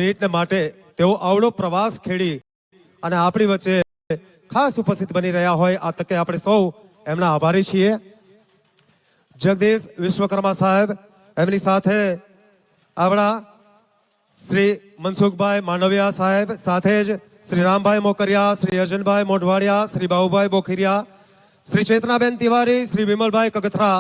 મિનિટને માટે તેઓ આવડો પ્રવાસ ખેડી અને આપણી વચ્ચે ખાસ ઉપસ્થિત બની રહ્યા હોય આ તકે આપણે સૌ એમના આભારી છીએ. જગદીશ વિશ્વકર્મા સાહેબ, એમની સાથે આપણા શ્રી મનસુખભાઈ માંડવિયા સાહેબ, સાથે જ શ્રી રામભાઈ મોકરિયા, શ્રી અર્જનભાઈ મોઢવાડિયા, શ્રી બાબુભાઈ બોખીરિયા, શ્રી ચેતનાબેન તિવારી, શ્રી વિમલભાઈ કગથરા,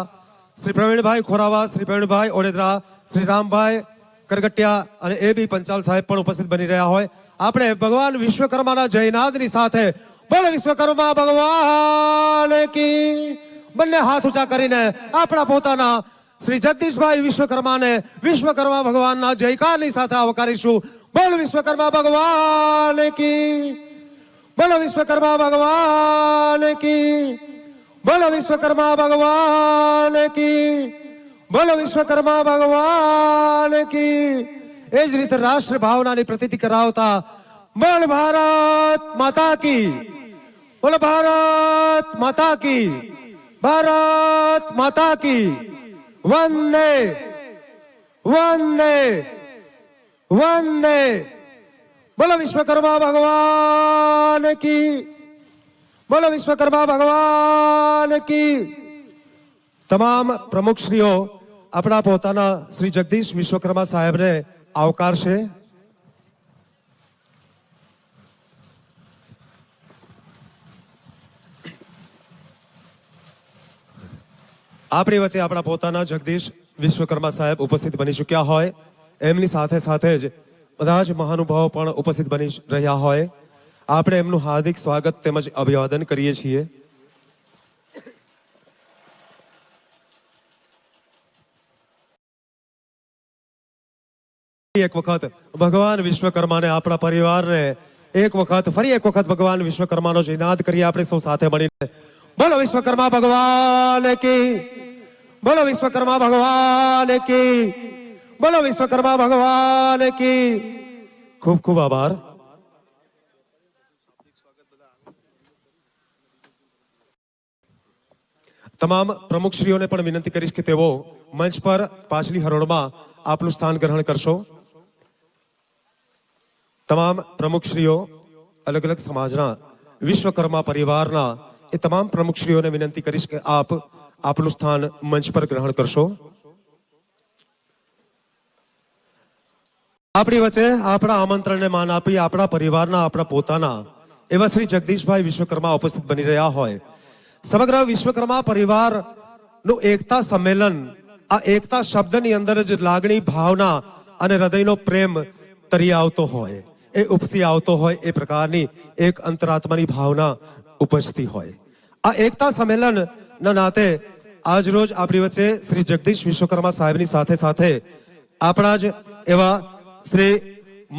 શ્રી પ્રવીણભાઈ ખોરાવા, શ્રી પ્રવીણભાઈ ઓડેદરા, શ્રી રામભાઈ કરગટિયા અને એ.બી. પંચાલ સાહેબ પણ ઉપસ્થિત બની રહ્યા હોય. આપણે ભગવાન વિશ્વકર્માના જયનાદની સાથે બોલ વિશ્વકર્મા ભગવાન કી બંને હાથ ઊંચા કરીને આપણા પોતાના શ્રી જગદીશભાઈ વિશ્વકર્માને વિશ્વકર્મા ભગવાનના જયકારની સાથે આવકારીશું. બોલ વિશ્વકર્મા ભગવાન કી, બોલો વિશ્વકર્મા ભગવાન કી, બોલો વિશ્વકર્મા ભગવાન કી, બોલો વિશ્વકર્મા ભગવાન કી. એ જ રીતે રાષ્ટ્ર ભાવનાની પ્રતીતિ કરાવતા બોલ ભારત માતા કી, બોલો ભારત માતા કી, ભારત માતા કી. વંદે વંદે વંદે. બોલો વિશ્વકર્મા ભગવાન કી, બોલો વિશ્વકર્મા ભગવાન કી. તમામ પ્રમુખશ્રીઓ આપણા પોતાના શ્રી જગદીશ વિશ્વકર્મા સાહેબને આવકારશે. આપણી વચ્ચે આપણા પોતાના જગદીશ વિશ્વકર્મા સાહેબ ઉપસ્થિત બની ચૂક્યા હોય, એમની સાથે સાથે જ બધા જ મહાનુભાવો પણ ઉપસ્થિત બની રહ્યા હોય. આપણે એમનું હાર્દિક સ્વાગત તેમજ અભિવાદન કરીએ છીએ. એક વખત ભગવાન વિશ્વકર્માને આપણા પરિવારને ફરી એક વખત ભગવાન વિશ્વકર્માનો જયનાદ કરીએ આપણે સૌ સાથે મળીને. બોલો વિશ્વકર્મા ભગવાન કી, બોલો વિશ્વકર્મા ભગવાન કી, બોલો વિશ્વકર્મા ભગવાન કી. ખૂબ ખૂબ આભાર. તમામ પ્રમુખશ્રીઓને પણ વિનંતી કરીશ કે તેઓ મંચ પર પાછલી હરોળમાં આપનું સ્થાન ગ્રહણ કરશો. તમામ પ્રમુખશ્રીઓ, અલગ અલગ સમાજના વિશ્વકર્મા પરિવારના એ તમામ પ્રમુખશ્રીઓને વિનંતી કરીશ કે આપ આપનું સ્થાન મંચ પર ગ્રહણ કરશો. આપણી વચ્ચે આપણા આમંત્રણને માન આપી આપણા પરિવારના આપણા પોતાના એવા શ્રી જગદીશભાઈ વિશ્વકર્મા ઉપસ્થિત બની રહ્યા હોય. સમગ્ર વિશ્વકર્મા પરિવારનું એકતા સંમેલન, આ એકતા શબ્દની અંદર જ લાગણી, ભાવના અને હૃદયનો પ્રેમ તરી આવતો હોય, એ ઉપસી આવતો હોય, એ પ્રકારની એક અંતરાત્માની ભાવના ઉપજતી હોય. આ એકતા સંમેલનના નાતે આજ રોજ આપણી વચ્ચે શ્રી જગદીશ વિશ્વકર્મા સાહેબની સાથે સાથે આપણા જ એવા શ્રી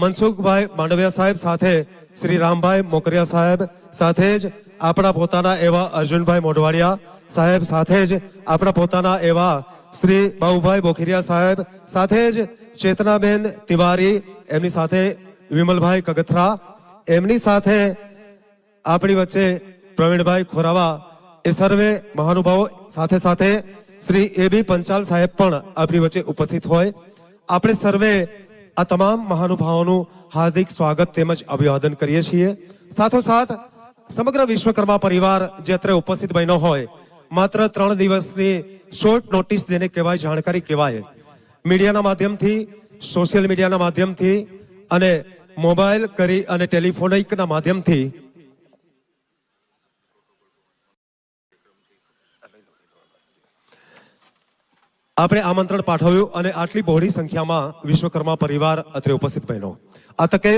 મનસુખભાઈ માંડવિયા સાહેબ, સાથે શ્રી રામભાઈ મોકરિયા સાહેબ, સાથે જ આપણા પોતાના એવા અર્જુનભાઈ મોઢવાડિયા સાહેબ, સાથે જ આપણા પોતાના એવા શ્રી બાબુભાઈ બોખીરિયા સાહેબ, સાથે જ ચેતનાબેન તિવારી, એમની સાથે વિમલભાઈ કગથરા, એમની સાથે આપણી વચ્ચે પ્રવીણભાઈ ખોરાવા, એ સર્વે મહાનુભાવો, સાથે સાથે શ્રી એ.બી. પંચાલ સાહેબ પણ આપણી વચ્ચે ઉપસ્થિત હોય. આપણે સર્વે આ તમામ મહાનુભાવોનું હાર્દિક સ્વાગત તેમજ અભિવાદન કરીએ છીએ. સાથોસાથ સમગ્ર વિશ્વકર્મા પરિવાર જે અત્રે ઉપસ્થિત બન્યો હોય, માત્ર 3 દિવસની શોર્ટ નોટિસ જેને કહેવાય, જાણકારી કહેવાય, મીડિયાના માધ્યમથી, સોશિયલ મીડિયાના માધ્યમથી અને મોબાઈલ કરી અને ટેલિફોનિકના માધ્યમથી આપણે આમંત્રણ પાઠવ્યું અને આટલી બહોળી સંખ્યામાં વિશ્વકર્મા પરિવાર અત્રે ઉપસ્થિત બન્યો. આ તકે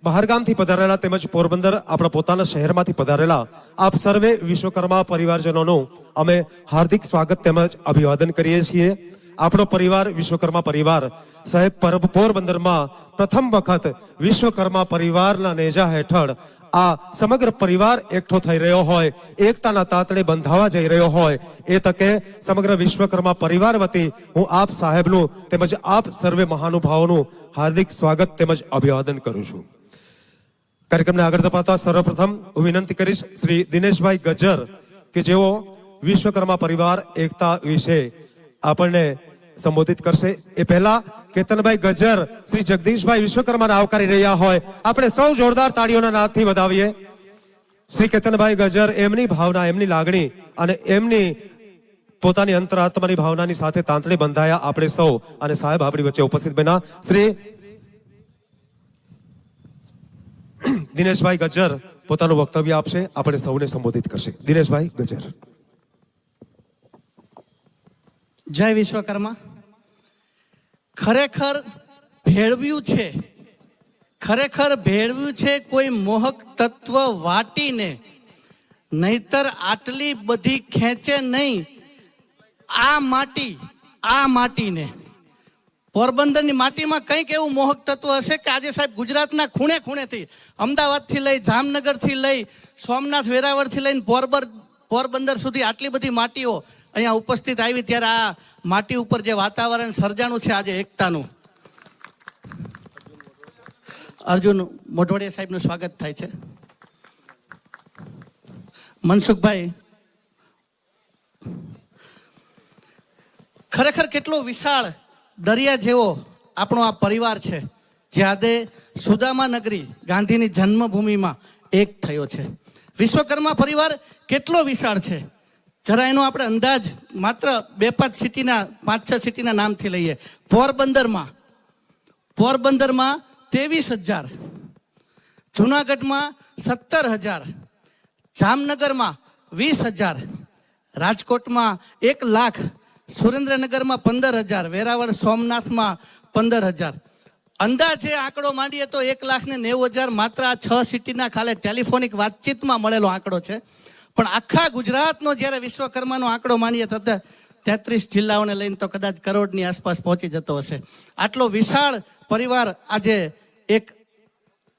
બહારગામથી પધારેલા તેમજ પોરબંદર આપણા પોતાના શહેરમાંથી પધારેલા આપ સર્વે વિશ્વકર્મા પરિવારજનોનું અમે હાર્દિક સ્વાગત તેમજ અભિવાદન કરીએ છીએ. આપણો પરિવાર વિશ્વકર્મા પરિવાર સાહેબ પોરબંદરમાં પ્રથમ વખત વિશ્વકર્મા પરિવારના નેજા હેઠળ આ સમગ્ર પરિવાર એકઠો થઈ રહ્યો હોય, એકતાના તાતણે બંધાવા જઈ રહ્યો હોય, એ તકે સમગ્ર વિશ્વકર્મા પરિવાર વતી હું આપ સાહેબનું તેમજ આપ સર્વે મહાનુભાવોનું હાર્દિક સ્વાગત તેમજ અભિવાદન કરું છું. કાર્યક્રમને આગળ ધપાતા સર્વપ્રથમ હું વિનંતી કરીશ શ્રી દિનેશભાઈ ગજ્જર કે જેઓ વિશ્વકર્મા પરિવાર એકતા વિશે આપણને સંબોધિત કરશે એ પહેલા કેતનભાઈ ગજ્જર શ્રી જગદીશભાઈ વિશ્વકર્માને આવકારી રહ્યા હોય આપણે સૌ જોરદાર તાળીઓના નાદથી વધાવીએ. શ્રી કેતનભાઈ ગજ્જર એમની ભાવના, એમની લાગણી અને એમની પોતાની અંતરાત્માની ભાવનાની સાથે તાંતણે બંધાયા આપણે સૌ, અને સાહેબ આપણી વચ્ચે ઉપસ્થિત બન્યા શ્રી દિનેશભાઈ ગજ્જર પોતાનું વક્તવ્ય આપશે, આપણે સૌને સંબોધિત કરશે. દિનેશભાઈ ગજ્જર. જય વિશ્વકર્મા. ખરેખર ભેળવ્યું છે કોઈ મોહક તત્વ વાટીને, નહીતર આટલી બધી ખેંચે નહીં આ માટીને. પોરબંદરની માટીમાં કંઈક એવું મોહક તત્વ હશે કે આજે સાહેબ ગુજરાતના ખૂણે ખૂણેથી, અમદાવાદથી લઈ જામનગરથી લઈ સોમનાથ વેરાવળથી લઈને પોરબંદર સુધી આટલી બધી માટીઓ અહીંયા ઉપસ્થિત આવી, ત્યારે આ માટી ઉપર જે વાતાવરણ સર્જાણું છે આજે એકતાનું. અર્જુન મોઢવાડિયા સાહેબનું સ્વાગત થાય છે. મનસુખભાઈ, ખરેખર કેટલો વિશાળ દરિયા જેવો આપણો આ પરિવાર છે, જે આજે સુદામા નગરી ગાંધીની જન્મભૂમિમાં એક થયો છે. વિશ્વકર્મા પરિવાર કેટલો વિશાળ છે, જરા એનો આપણે અંદાજ માત્ર 5-6 સિટીના નામથી લઈએ. પોરબંદરમાં 23,000, જુનાગઢમાં 17,000, જામનગરમાં 20,000, રાજકોટમાં 1,00,000, સુરેન્દ્રનગરમાં 15,000, વેરાવળ સોમનાથમાં 15,000. અંદાજે આંકડો માંડીએ તો 1,90,000 માત્ર આ 6 સિટીના ખાલી ટેલિફોનિક વાતચીતમાં મળેલો આંકડો છે. પણ આખા ગુજરાતનો જ્યારે વિશ્વકર્માનો આંકડો માંડીએ તો 33 જિલ્લાઓને લઈને તો કદાચ કરોડની આસપાસ પહોંચી જતો હશે. આટલો વિશાળ પરિવાર આજે એક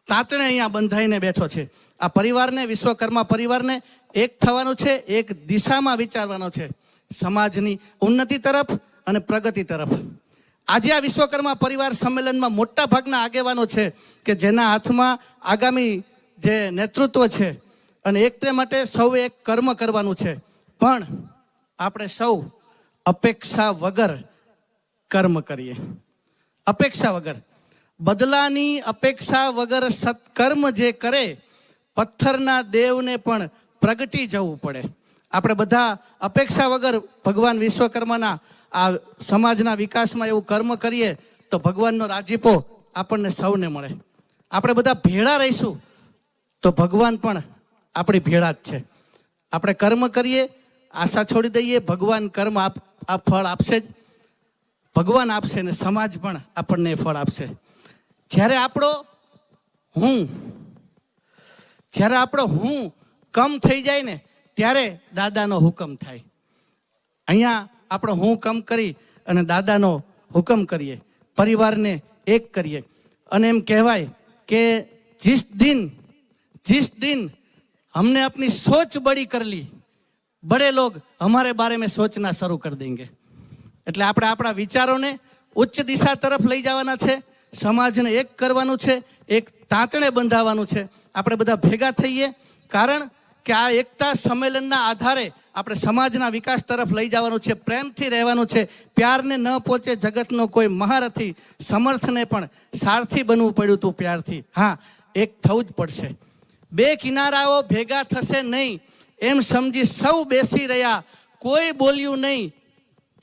તાંતણે અહીંયા બંધાઈને બેઠો છે. આ પરિવારને, વિશ્વકર્મા પરિવારને એક થવાનું છે, એક દિશામાં વિચારવાનો છે, સમાજની ઉન્નતિ તરફ અને પ્રગતિ તરફ. આજે આ વિશ્વકર્મા પરિવાર સંમેલનમાં મોટા ભાગના આગેવાનો છે કે જેના હાથમાં આગામી જે નેતૃત્વ છે, અને એકતે માટે સૌએ એક કર્મ કરવાનું છે. પણ આપણે સૌ અપેક્ષા વગર કર્મ કરીએ. અપેક્ષા વગર, બદલાની અપેક્ષા વગર સત્કર્મ જે કરે, પથ્થરના દેવને પણ પ્રગટી જવું પડે. આપણે બધા અપેક્ષા વગર ભગવાન વિશ્વકર્માના આ સમાજના વિકાસમાં એવું કર્મ કરીએ તો ભગવાનનો રાજીપો આપણને સૌને મળે. આપણે બધા ભેળા રહીશું તો ભગવાન પણ આપણી ભેળા જ છે. આપણે કર્મ કરીએ, આશા છોડી દઈએ, ભગવાન કર્મ આ ફળ આપશે જ. ભગવાન આપશે ને સમાજ પણ આપણને ફળ આપશે. જ્યારે આપણો હું કમ થઈ જાય ને ત્યારે દાદાનો હુકમ થાય. અહીંયા આપણો હું કમ કરી અને દાદાનો હુકમ કરીએ, પરિવારને એક કરીએ. અને એમ કહેવાય કે जिस दिन हमने अपनी सोच बड़ी कर ली, बड़े लोग हमारे बारे में सोचना शुरू कर देंगे. એટલે આપણે આપણા વિચારોને ઉચ્ચ દિશા તરફ લઈ જવાના છે, સમાજને એક કરવાનું છે, એક તાંતણે બંધાવવાનું છે. આપણે બધા ભેગા થઈએ, કારણ કે આ એકતા સંમેલનના આધારે આપણે સમાજના વિકાસ તરફ લઈ જવાનું છે. પ્રેમથી રહેવાનું છે. પ્યારને ન પહોંચે જગતનો કોઈ મહારથી, સમર્થને પણ સારથી બનવું પડ્યું હતું પ્યારથી. હા, એક થવું જ પડશે. બે કિનારાઓ ભેગા થશે નહીં એમ સમજી સૌ બેસી રહ્યા, કોઈ બોલ્યું નહીં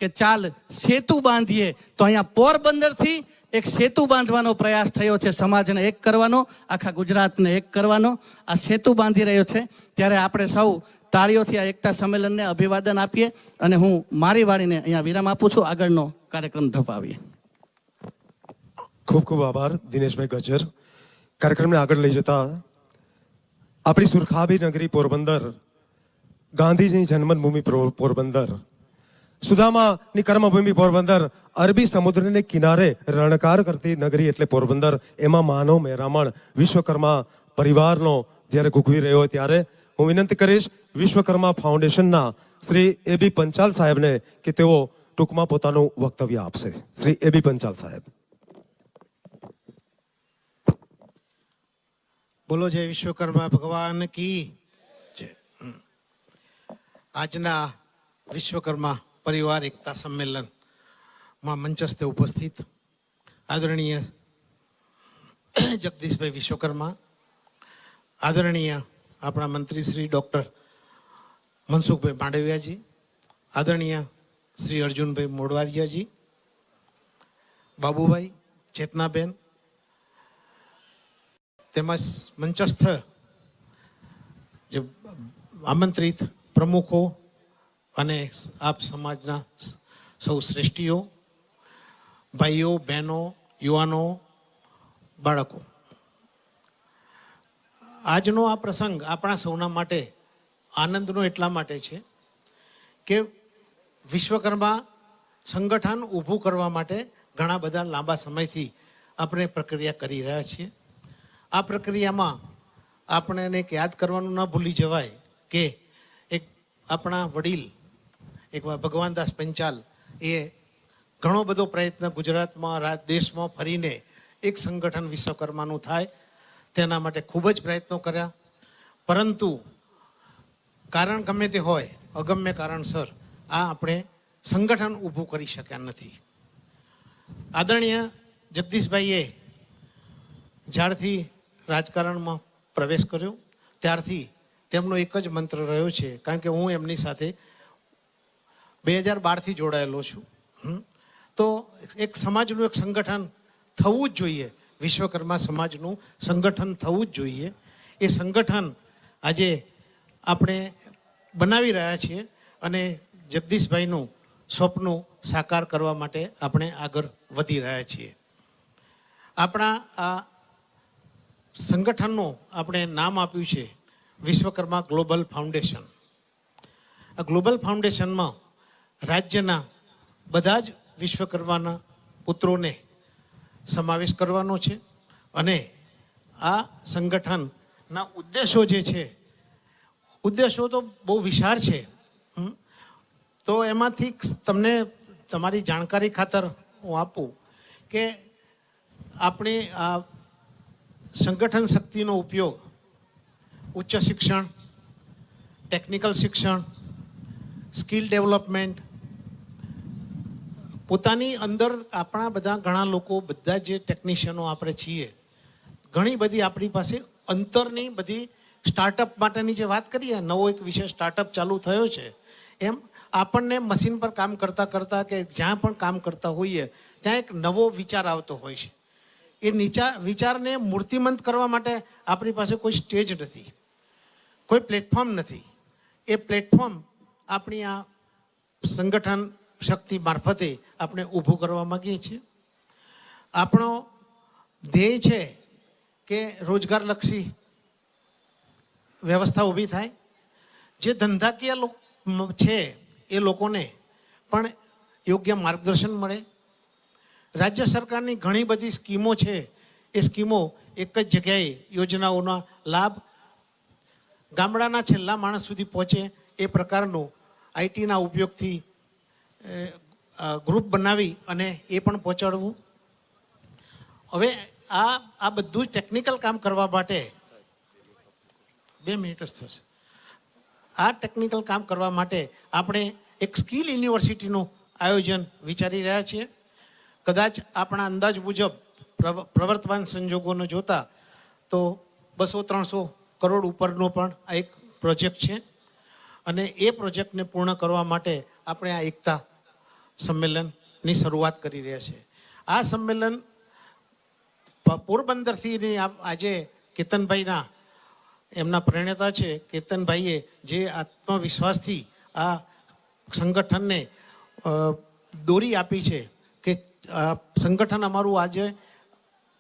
કે ચાલ સેતુ બાંધીએ. તો અહીંયા પોરબંદરથી એક સેતુ બાંધવાનો પ્રયાસ થયો છે, સમાજને એક કરવાનો, આખા ગુજરાતને એક કરવાનો. આ સેતુ બાંધી રહ્યો છે. ત્યારે આપણે સૌ તાળીઓથી આ એકતા સંમેલનને અભિવાદન આપીએ અને હું મારી વાણીને અહીંયા વિરામ આપું છું. આગળનો કાર્યક્રમ ધપાવીએ. ખૂબ ખૂબ આભાર દિનેશભાઈ ગજ્જર. કાર્યક્રમને આગળ લઈ જતા આપણી સુરખાબી નગરી પોરબંદર, ગાંધીજીની જન્મભૂમિ પોરબંદર, સુદામાની કર્મભૂમિ પોરબંદર, અરબી સમુદ્રને કિનારે રણકાર કરતી નગરી એટલે પોરબંદર. એમાં માનવ મહેરામણ વિશ્વકર્મા પરિવારનો જ્યારે ગુગવી રહ્યો હોય ત્યારે હું વિનંતી કરીશ વિશ્વકર્મા ફાઉન્ડેશનના શ્રી એબી પંચાલ સાહેબને કે તેઓ ટૂંકમાં પોતાનું વક્તવ્ય આપશે. શ્રી એબી પંચાલ સાહેબ. બોલો જય વિશ્વકર્મા ભગવાન કી જય. આજના વિશ્વકર્મા પરિવાર એકતા સંમેલન માં મંચસ્થ ઉપસ્થિત આદરણીય જગદીશભાઈ વિશ્વકર્મા, આદરણીય આપણા મંત્રી શ્રી ડૉક્ટર મનસુખભાઈ માંડવિયાજી, આદરણીય શ્રી અર્જુનભાઈ મોડવારિયાજી, બાબુભાઈ, ચેતનાબેન, તેમજ મંચસ્થ જે આમંત્રિત પ્રમુખો અને આપ સમાજના સૌ શ્રેષ્ઠીઓ, ભાઈઓ, બહેનો, યુવાનો, બાળકો, આજનો આ પ્રસંગ આપણા સૌના માટે આનંદનો એટલા માટે છે કે વિશ્વકર્મા સંગઠન ઊભું કરવા માટે ઘણા બધા લાંબા સમયથી આપણે પ્રક્રિયા કરી રહ્યા છીએ. આ પ્રક્રિયામાં આપણે એક યાદ કરવાનું ન ભૂલી જવાય કે એક આપણા વડીલ એક ભગવાનદાસ પંચાલ એ ઘણો બધો પ્રયત્ન ગુજરાતમાં દેશમાં ફરીને એક સંગઠન વિશ્વકર્માનું થાય તેના માટે ખૂબ જ પ્રયત્નો કર્યા, પરંતુ કારણ ગમે તે હોય, અગમ્ય કારણસર આ આપણે સંગઠન ઊભું કરી શક્યા નથી. આદરણીય જગદીશભાઈએ જ્યારથી રાજકારણમાં પ્રવેશ કર્યો ત્યારથી તેમનો એક જ મંત્ર રહ્યો છે, કારણ કે હું એમની સાથે 2012થી જોડાયેલો છું. તો એક સમાજનું એક સંગઠન થવું જ જોઈએ, વિશ્વકર્મા સમાજનું સંગઠન થવું જ જોઈએ. એ સંગઠન આજે આપણે બનાવી રહ્યા છીએ અને જગદીશભાઈનું સ્વપ્ન સાકાર કરવા માટે આપણે આગળ વધી રહ્યા છીએ. આપણા આ સંગઠનનું આપણે નામ આપ્યું છે વિશ્વકર્મા ગ્લોબલ ફાઉન્ડેશન. આ ગ્લોબલ ફાઉન્ડેશનમાં રાજ્યના બધા જ વિશ્વકર્માના પુત્રોને સમાવેશ કરવાનો છે અને આ સંગઠનના ઉદ્દેશો જે છે, ઉદ્દેશો તો બહુ વિશાળ છે. તો એમાંથી તમને તમારી જાણકારી ખાતર હું આપું કે આપણી આ સંગઠન શક્તિનો ઉપયોગ ઉચ્ચ શિક્ષણ, ટેકનિકલ શિક્ષણ, સ્કિલ ડેવલપમેન્ટ, પોતાની અંદર આપણા બધા ઘણા લોકો બધા જે ટેકનિશિયનો આપણે છીએ, ઘણી બધી આપણી પાસે અંતરની બધી સ્ટાર્ટઅપ માટેની જે વાત કરીએ, નવો એક વિષય સ્ટાર્ટઅપ ચાલુ થયો છે, એમ આપણને મશીન પર કામ કરતાં કરતાં કે જ્યાં પણ કામ કરતા હોઈએ ત્યાં એક નવો વિચાર આવતો હોય છે. એ વિચારને મૂર્તિમંત કરવા માટે આપણી પાસે કોઈ સ્ટેજ નથી, કોઈ પ્લેટફોર્મ નથી. એ પ્લેટફોર્મ આપણી આ સંગઠન શક્તિ મારફતે આપણે ઊભું કરવા માગીએ છીએ. આપણો ધ્યેય છે કે રોજગારલક્ષી વ્યવસ્થા ઊભી થાય, જે ધંધાકીય છે એ લોકોને પણ યોગ્ય માર્ગદર્શન મળે. રાજ્ય સરકારની ઘણી બધી સ્કીમો છે, એ સ્કીમો એક જ જગ્યાએ યોજનાઓના લાભ ગામડાના છેલ્લા માણસ સુધી પહોંચે એ પ્રકારનું આઈટીના ઉપયોગથી ગ્રુપ બનાવી અને એ પણ પહોંચાડવું. હવે આ બધું જ ટેકનિકલ કામ કરવા માટે 2 મિનિટ જ થશે. આ ટેકનિકલ કામ કરવા માટે આપણે એક સ્કિલ યુનિવર્સિટીનું આયોજન વિચારી રહ્યા છીએ. કદાચ આપણા અંદાજ મુજબ પ્રવર્તમાન સંજોગોને જોતા તો 200-300 કરોડ ઉપરનો પણ આ એક પ્રોજેક્ટ છે અને એ પ્રોજેક્ટને પૂર્ણ કરવા માટે આપણે આ એકતા સંમેલનની શરૂઆત કરી રહ્યા છીએ. આ સંમેલન પોરબંદરથી આજે કેતનભાઈના એમના પ્રણેતા છે. કેતનભાઈએ જે આત્મવિશ્વાસથી આ સંગઠનને દોરી આપી છે કે સંગઠન અમારું આજે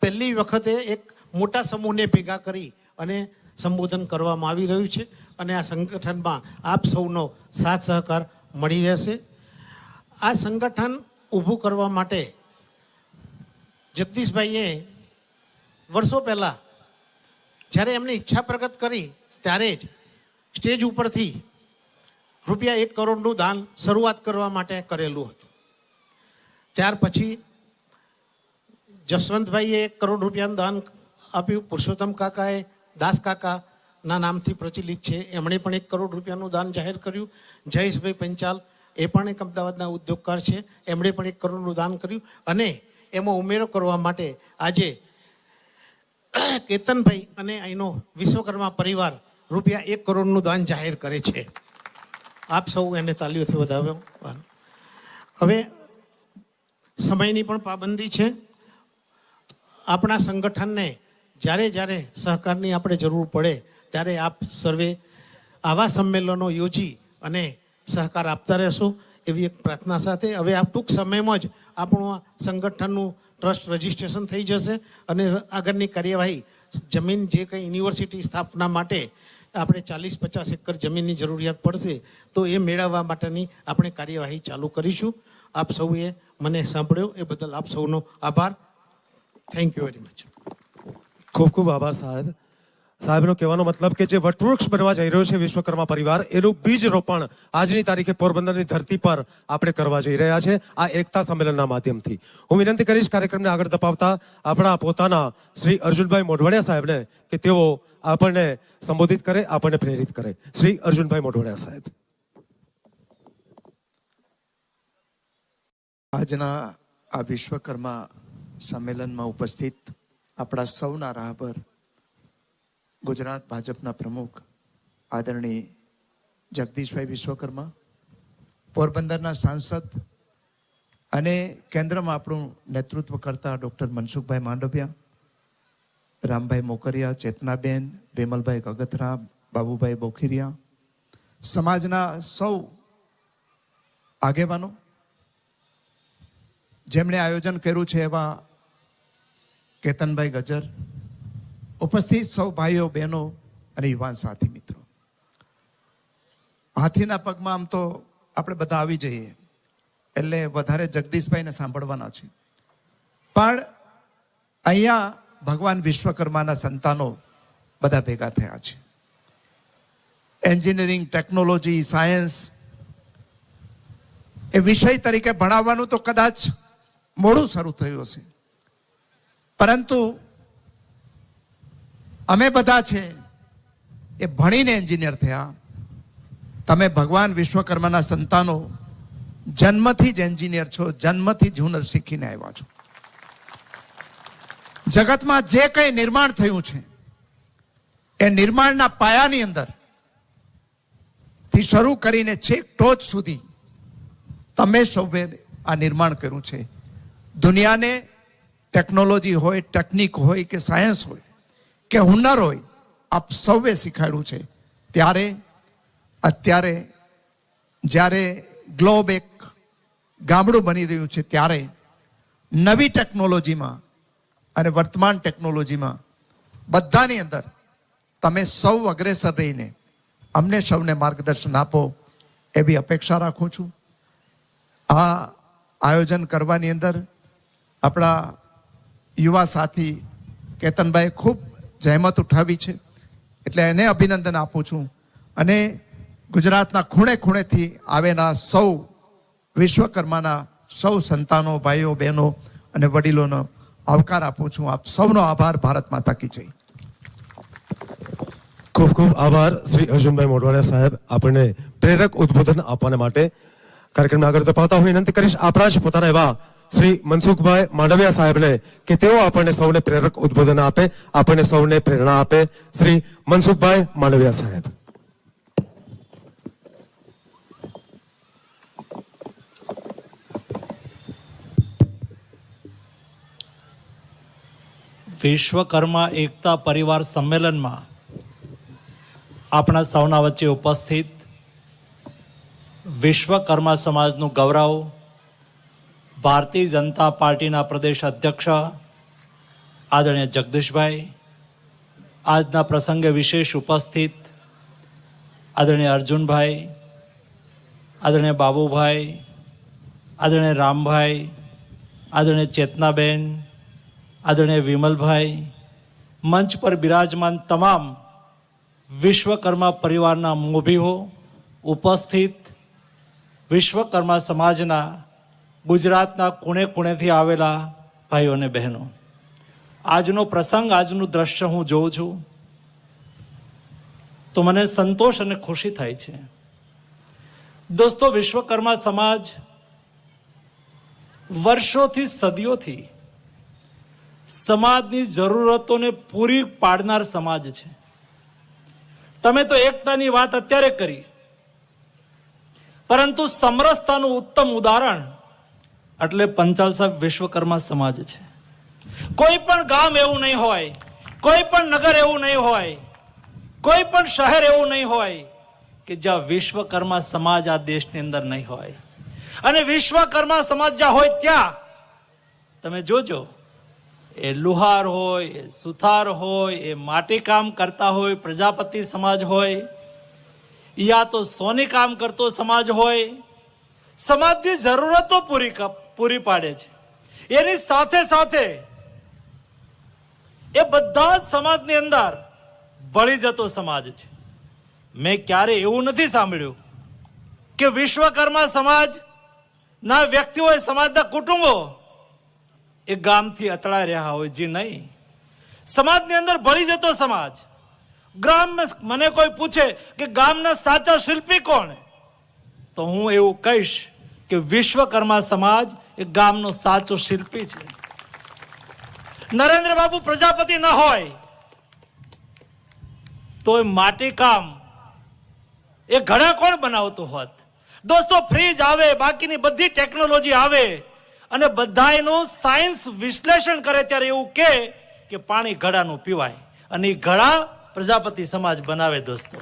પહેલી વખતે એક મોટા સમૂહને ભેગા કરી અને સંબોધન કરવામાં આવી રહ્યું છે અને આ સંગઠનમાં આપ સૌનો સાથ સહકાર મળી રહેશે. આ સંગઠન ઊભું કરવા માટે જગદીશભાઈએ વર્ષો પહેલાં જ્યારે એમની ઈચ્છા પ્રગટ કરી ત્યારે જ સ્ટેજ ઉપરથી ₹1 કરોડનું દાન શરૂઆત કરવા માટે કરેલું હતું. ત્યાર પછી જસવંતભાઈએ ₹1 કરોડ દાન આપ્યું. પુરુષોત્તમ કાકાએ, દાસ કાકાના નામથી પ્રચલિત છે, એમણે પણ ₹1 કરોડ દાન જાહેર કર્યું. જયેશભાઈ પંચાલ એ પણ એક અમદાવાદના ઉદ્યોગકાર છે. એમણે પણ 1 કરોડનું દાન કર્યું અને એમાં ઉમેરો કરવા માટે આજે કેતનભાઈ અને અહીંનો વિશ્વકર્મા પરિવાર રૂપિયા 1 કરોડનું દાન જાહેર કરે છે. આપ સૌ એને તાલીઓથી વધાવ્યો. હવે સમયની પણ પાબંદી છે. આપણા સંગઠનને જ્યારે જ્યારે સહકારની આપણે જરૂર પડે ત્યારે આપ સર્વે આવા સંમેલનો યોજી અને સહકાર આપતા રહેશો એવી એક પ્રાર્થના સાથે હવે આ ટૂંક સમયમાં જ આપણું આ સંગઠનનું ટ્રસ્ટ રજિસ્ટ્રેશન થઈ જશે અને આગળની કાર્યવાહી જમીન જે કંઈ યુનિવર્સિટી સ્થાપના માટે આપણે 40-50 એકર જમીનની જરૂરિયાત પડશે તો એ મેળવવા માટેની આપણે કાર્યવાહી ચાલુ કરીશું. આપ સૌએ મને સાંભળ્યો એ બદલ આપ સૌનો આભાર. Thank you very much. ખૂબ ખૂબ આભાર સાહેબ. સાહેબનો કહેવાનો મતલબ કે જે વટવૃક્ષ બનવા જઈ રહ્યો છે વિશ્વકર્મા પરિવાર એનું બીજ રોપણ આજની તારીખે પોરબંદરની ધરતી પર આપણે કરવા જઈ રહ્યા છે આ એકતા સંમેલનના માધ્યમથી. હું વિનંતી કરીશ કાર્યક્રમને આગળ ધપાવતા આપણા પોતાના શ્રી અર્જુનભાઈ મોઢવાડિયા સાહેબને કે તેઓ આપણને સંબોધિત કરે, આપણને પ્રેરિત કરે. શ્રી અર્જુનભાઈ મોઢવાડિયા સાહેબ. આજના આ વિશ્વકર્મા સંમેલનમાં ઉપસ્થિત આપણા સૌના રાહબર ગુજરાત ભાજપના પ્રમુખ આદરણીય જગદીશભાઈ વિશ્વકર્મા, પોરબંદરના સાંસદ અને કેન્દ્રમાં આપણું નેતૃત્વ કરતા ડૉક્ટર મનસુખભાઈ માંડવિયા, રામભાઈ મોકરિયા, ચેતનાબેન, વિમલભાઈ ગગથરા, બાબુભાઈ બોખીરિયા, સમાજના સૌ આગેવાનો, જેમણે આયોજન કર્યું છે એવા કેતનભાઈ ગજર, ઉપસ્થિત સૌ ભાઈઓ બહેનો અને યુવાન સાથી મિત્રો. હાથીના પગમાં આમ તો આપણે બધા આવી જઈએ એટલે વધારે જગદીશભાઈને સાંભળવાના છે, પણ અહીંયા ભગવાન વિશ્વકર્માના સંતાનો બધા ભેગા થયા છે. એન્જિનિયરિંગ, ટેકનોલોજી, સાયન્સ એ વિષય તરીકે ભણાવવાનું તો કદાચ મોડું શરૂ થયું હશે, પરંતુ અમે બધા છે એ ભણીને એન્જિનિયર થયા. તમે ભગવાન વિશ્વકર્માના સંતાનો જન્મથી જ એન્જિનિયર છો, જન્મથી જ હુનર શીખીને આવ્યા છો. જગતમાં જે કંઈ નિર્માણ થયું છે એ નિર્માણના પાયાની અંદર થી શરૂ કરીને છેક ટોચ સુધી તમે સૌએ આ નિર્માણ કર્યું છે. દુનિયાને ટેકનોલોજી હોય, ટેકનિક હોય કે સાયન્સ હોય કે હુનર હોય, આપ સૌએ શીખાડ્યું છે. ત્યારે અત્યારે જ્યારે ગ્લોબ એક ગામડું બની રહ્યું છે ત્યારે નવી ટેકનોલોજીમાં અને વર્તમાન ટેકનોલોજીમાં બધાની અંદર તમે સૌ અગ્રેસર રહીને અમને સૌને માર્ગદર્શન આપો એવી અપેક્ષા રાખું છું. આ આયોજન કરવાની અંદર આપણા યુવા સાથી કેતનભાઈ ખૂબ જહેમત ઉઠાવી છે, એટલે એને અભિનંદન આપું છું. અને ગુજરાતના ખૂણે ખૂણેથી આવેલા સૌ વિશ્વકર્માના સૌ સંતાનો, ભાઈઓ, બહેનો અને વડીલોનો આવકાર આપું છું. આપ સૌનો આભાર. ભારત માતા કી જય. ખૂબ ખૂબ આભાર શ્રી અર્જુનભાઈ મોઢવાડિયા સાહેબ, આપણને પ્રેરક ઉદ્બોધન આપવાને માટે. કાર્યક્રમને આગળ ધપાવતા હું વિનંતી કરીશ આપણા જ પોતાના એવા શ્રી મનસુખભાઈ માંડવિયા સાહેબને કે તેઓ આપણને સૌને પ્રેરક ઉદ્બોધન આપે, આપણને સૌને પ્રેરણા આપે. શ્રી મનસુખભાઈ માંડવિયા સાહેબ. વિશ્વકર્મા એકતા પરિવાર સંમેલનમાં આપણા સૌના વચ્ચે ઉપસ્થિત વિશ્વકર્મા સમાજનું ગૌરવ, ભારતીય જનતા પાર્ટીના પ્રદેશ અધ્યક્ષ આદરણીય જગદીશભાઈ, આજના પ્રસંગે વિશેષ ઉપસ્થિત આદરણીય અર્જુનભાઈ, આદરણીય બાબુભાઈ, આદરણીય રામભાઈ, આદરણીય ચેતનાબેન, આદરણીય વિમલભાઈ, મંચ પર બિરાજમાન તમામ વિશ્વકર્મા પરિવારના મોભીઓ, ઉપસ્થિત વિશ્વકર્મા સમાજના ગુજરાતના ખૂણે ખૂણેથી આવેલા ભાઈઓ અને બહેનો, આજનો પ્રસંગ, આજનું દ્રશ્ય હું જોઉં છું તો મને સંતોષ અને ખુશી થાય છે. દોસ્તો, વિશ્વકર્મા સમાજ વર્ષોથી, સદીઓથી સમાજની જરૂરતોને પૂરી પાડનાર સમાજ છે. તમે તો એકતાની વાત અત્યારે કરી, પરંતુ સમરસતાનું ઉત્તમ ઉદાહરણ એટલે પંચાલ સાહેબ વિશ્વકર્મા સમાજ છે. કોઈ પણ ગામ એવું નહીં હોય, કોઈ પણ નગર એવું નહીં હોય, કોઈ પણ શહેર એવું નહીં હોય કે જ્યાં વિશ્વકર્મા સમાજ આ દેશની અંદર નહીં હોય. અને વિશ્વકર્મા સમાજ જ્યાં હોય ત્યાં તમે જોજો, એ લુહાર હોય, એ સુથાર હોય, એ માટીકામ કરતા હોય, પ્રજાપતિ સમાજ હોય, યા તો સોની કામ કરતો સમાજ હોય, સમાજની જરૂરતો પૂરી પાડે છે. એની સાથે સાથે એ બધા જ સમાજની અંદર ભળી જતો સમાજ છે. મેં ક્યારે એવું નથી સાંભળ્યું કે વિશ્વકર્મા સમાજ ના વ્યક્તિઓ, સમાજના કુટુંબો એ ગામથી અતળાઈ રહ્યા હોય. જી નહીં, સમાજની અંદર ભળી જતો સમાજ. ગ્રામ, મને કોઈ પૂછે કે ગામના સાચા શિલ્પી કોણ, તો હું એવું કહીશ કે વિશ્વકર્મા સમાજ એ ગામનો સાચો શિલ્પી છે. નરેન્દ્ર બાબુ પ્રજાપતિ ન હોય તો એ માટીકામ એ ઘડા કોણ બનાવતું હોત? દોસ્તો, ફ્રીજ આવે, બાકીની બધી ટેકનોલોજી આવે અને બધા એનું સાયન્સ વિશ્લેષણ કરે ત્યારે એવું કે પાણી ઘડાનું પીવાય, અને એ ઘડા પ્રજાપતિ સમાજ બનાવે. દોસ્તો,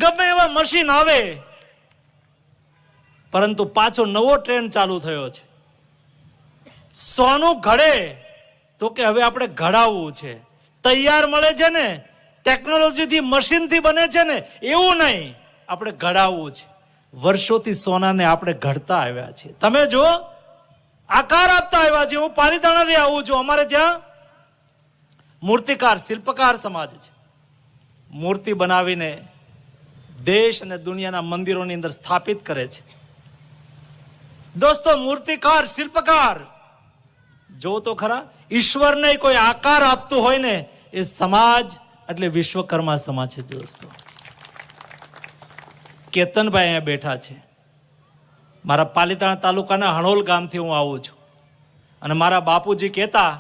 ગમે એવા મશીન આવે, પરંતુ પાછો નવો ટ્રેન્ડ ચાલુ થયો છે. સોનું ઘડે તો કે હવે આપણે ઘડાવવું છે. તૈયાર મળે છે ને, ટેકનોલોજીથી, મશીનથી બને છે ને, એવું નહીં, આપણે ઘડાવવું છે. વર્ષોથી સોનાને આપણે ઘડતા આવ્યા છીએ. તમે જો, આકાર આપતા આવ્યા છીએ. હું પાલીતાણાથી આવું છું. અમારે ત્યાં મૂર્તિકાર, શિલ્પકાર સમાજ છે. મૂર્તિ બનાવીને દેશ અને દુનિયાના મંદિરોની અંદર સ્થાપિત કરે છે. દોસ્તો, મૂર્તિકાર, શિલ્પકાર, જો તો ખરા, ઈશ્વરને કોઈ આકાર આપતું હોય ને, એ સમાજ એટલે વિશ્વકર્મા સમાજ છે. દોસ્તો, કેતનભાઈ અહીંયા બેઠા છે. મારા પાલીતાણા તાલુકાના હણોલ ગામથી હું આવું છું. અને મારા બાપુજી કહેતા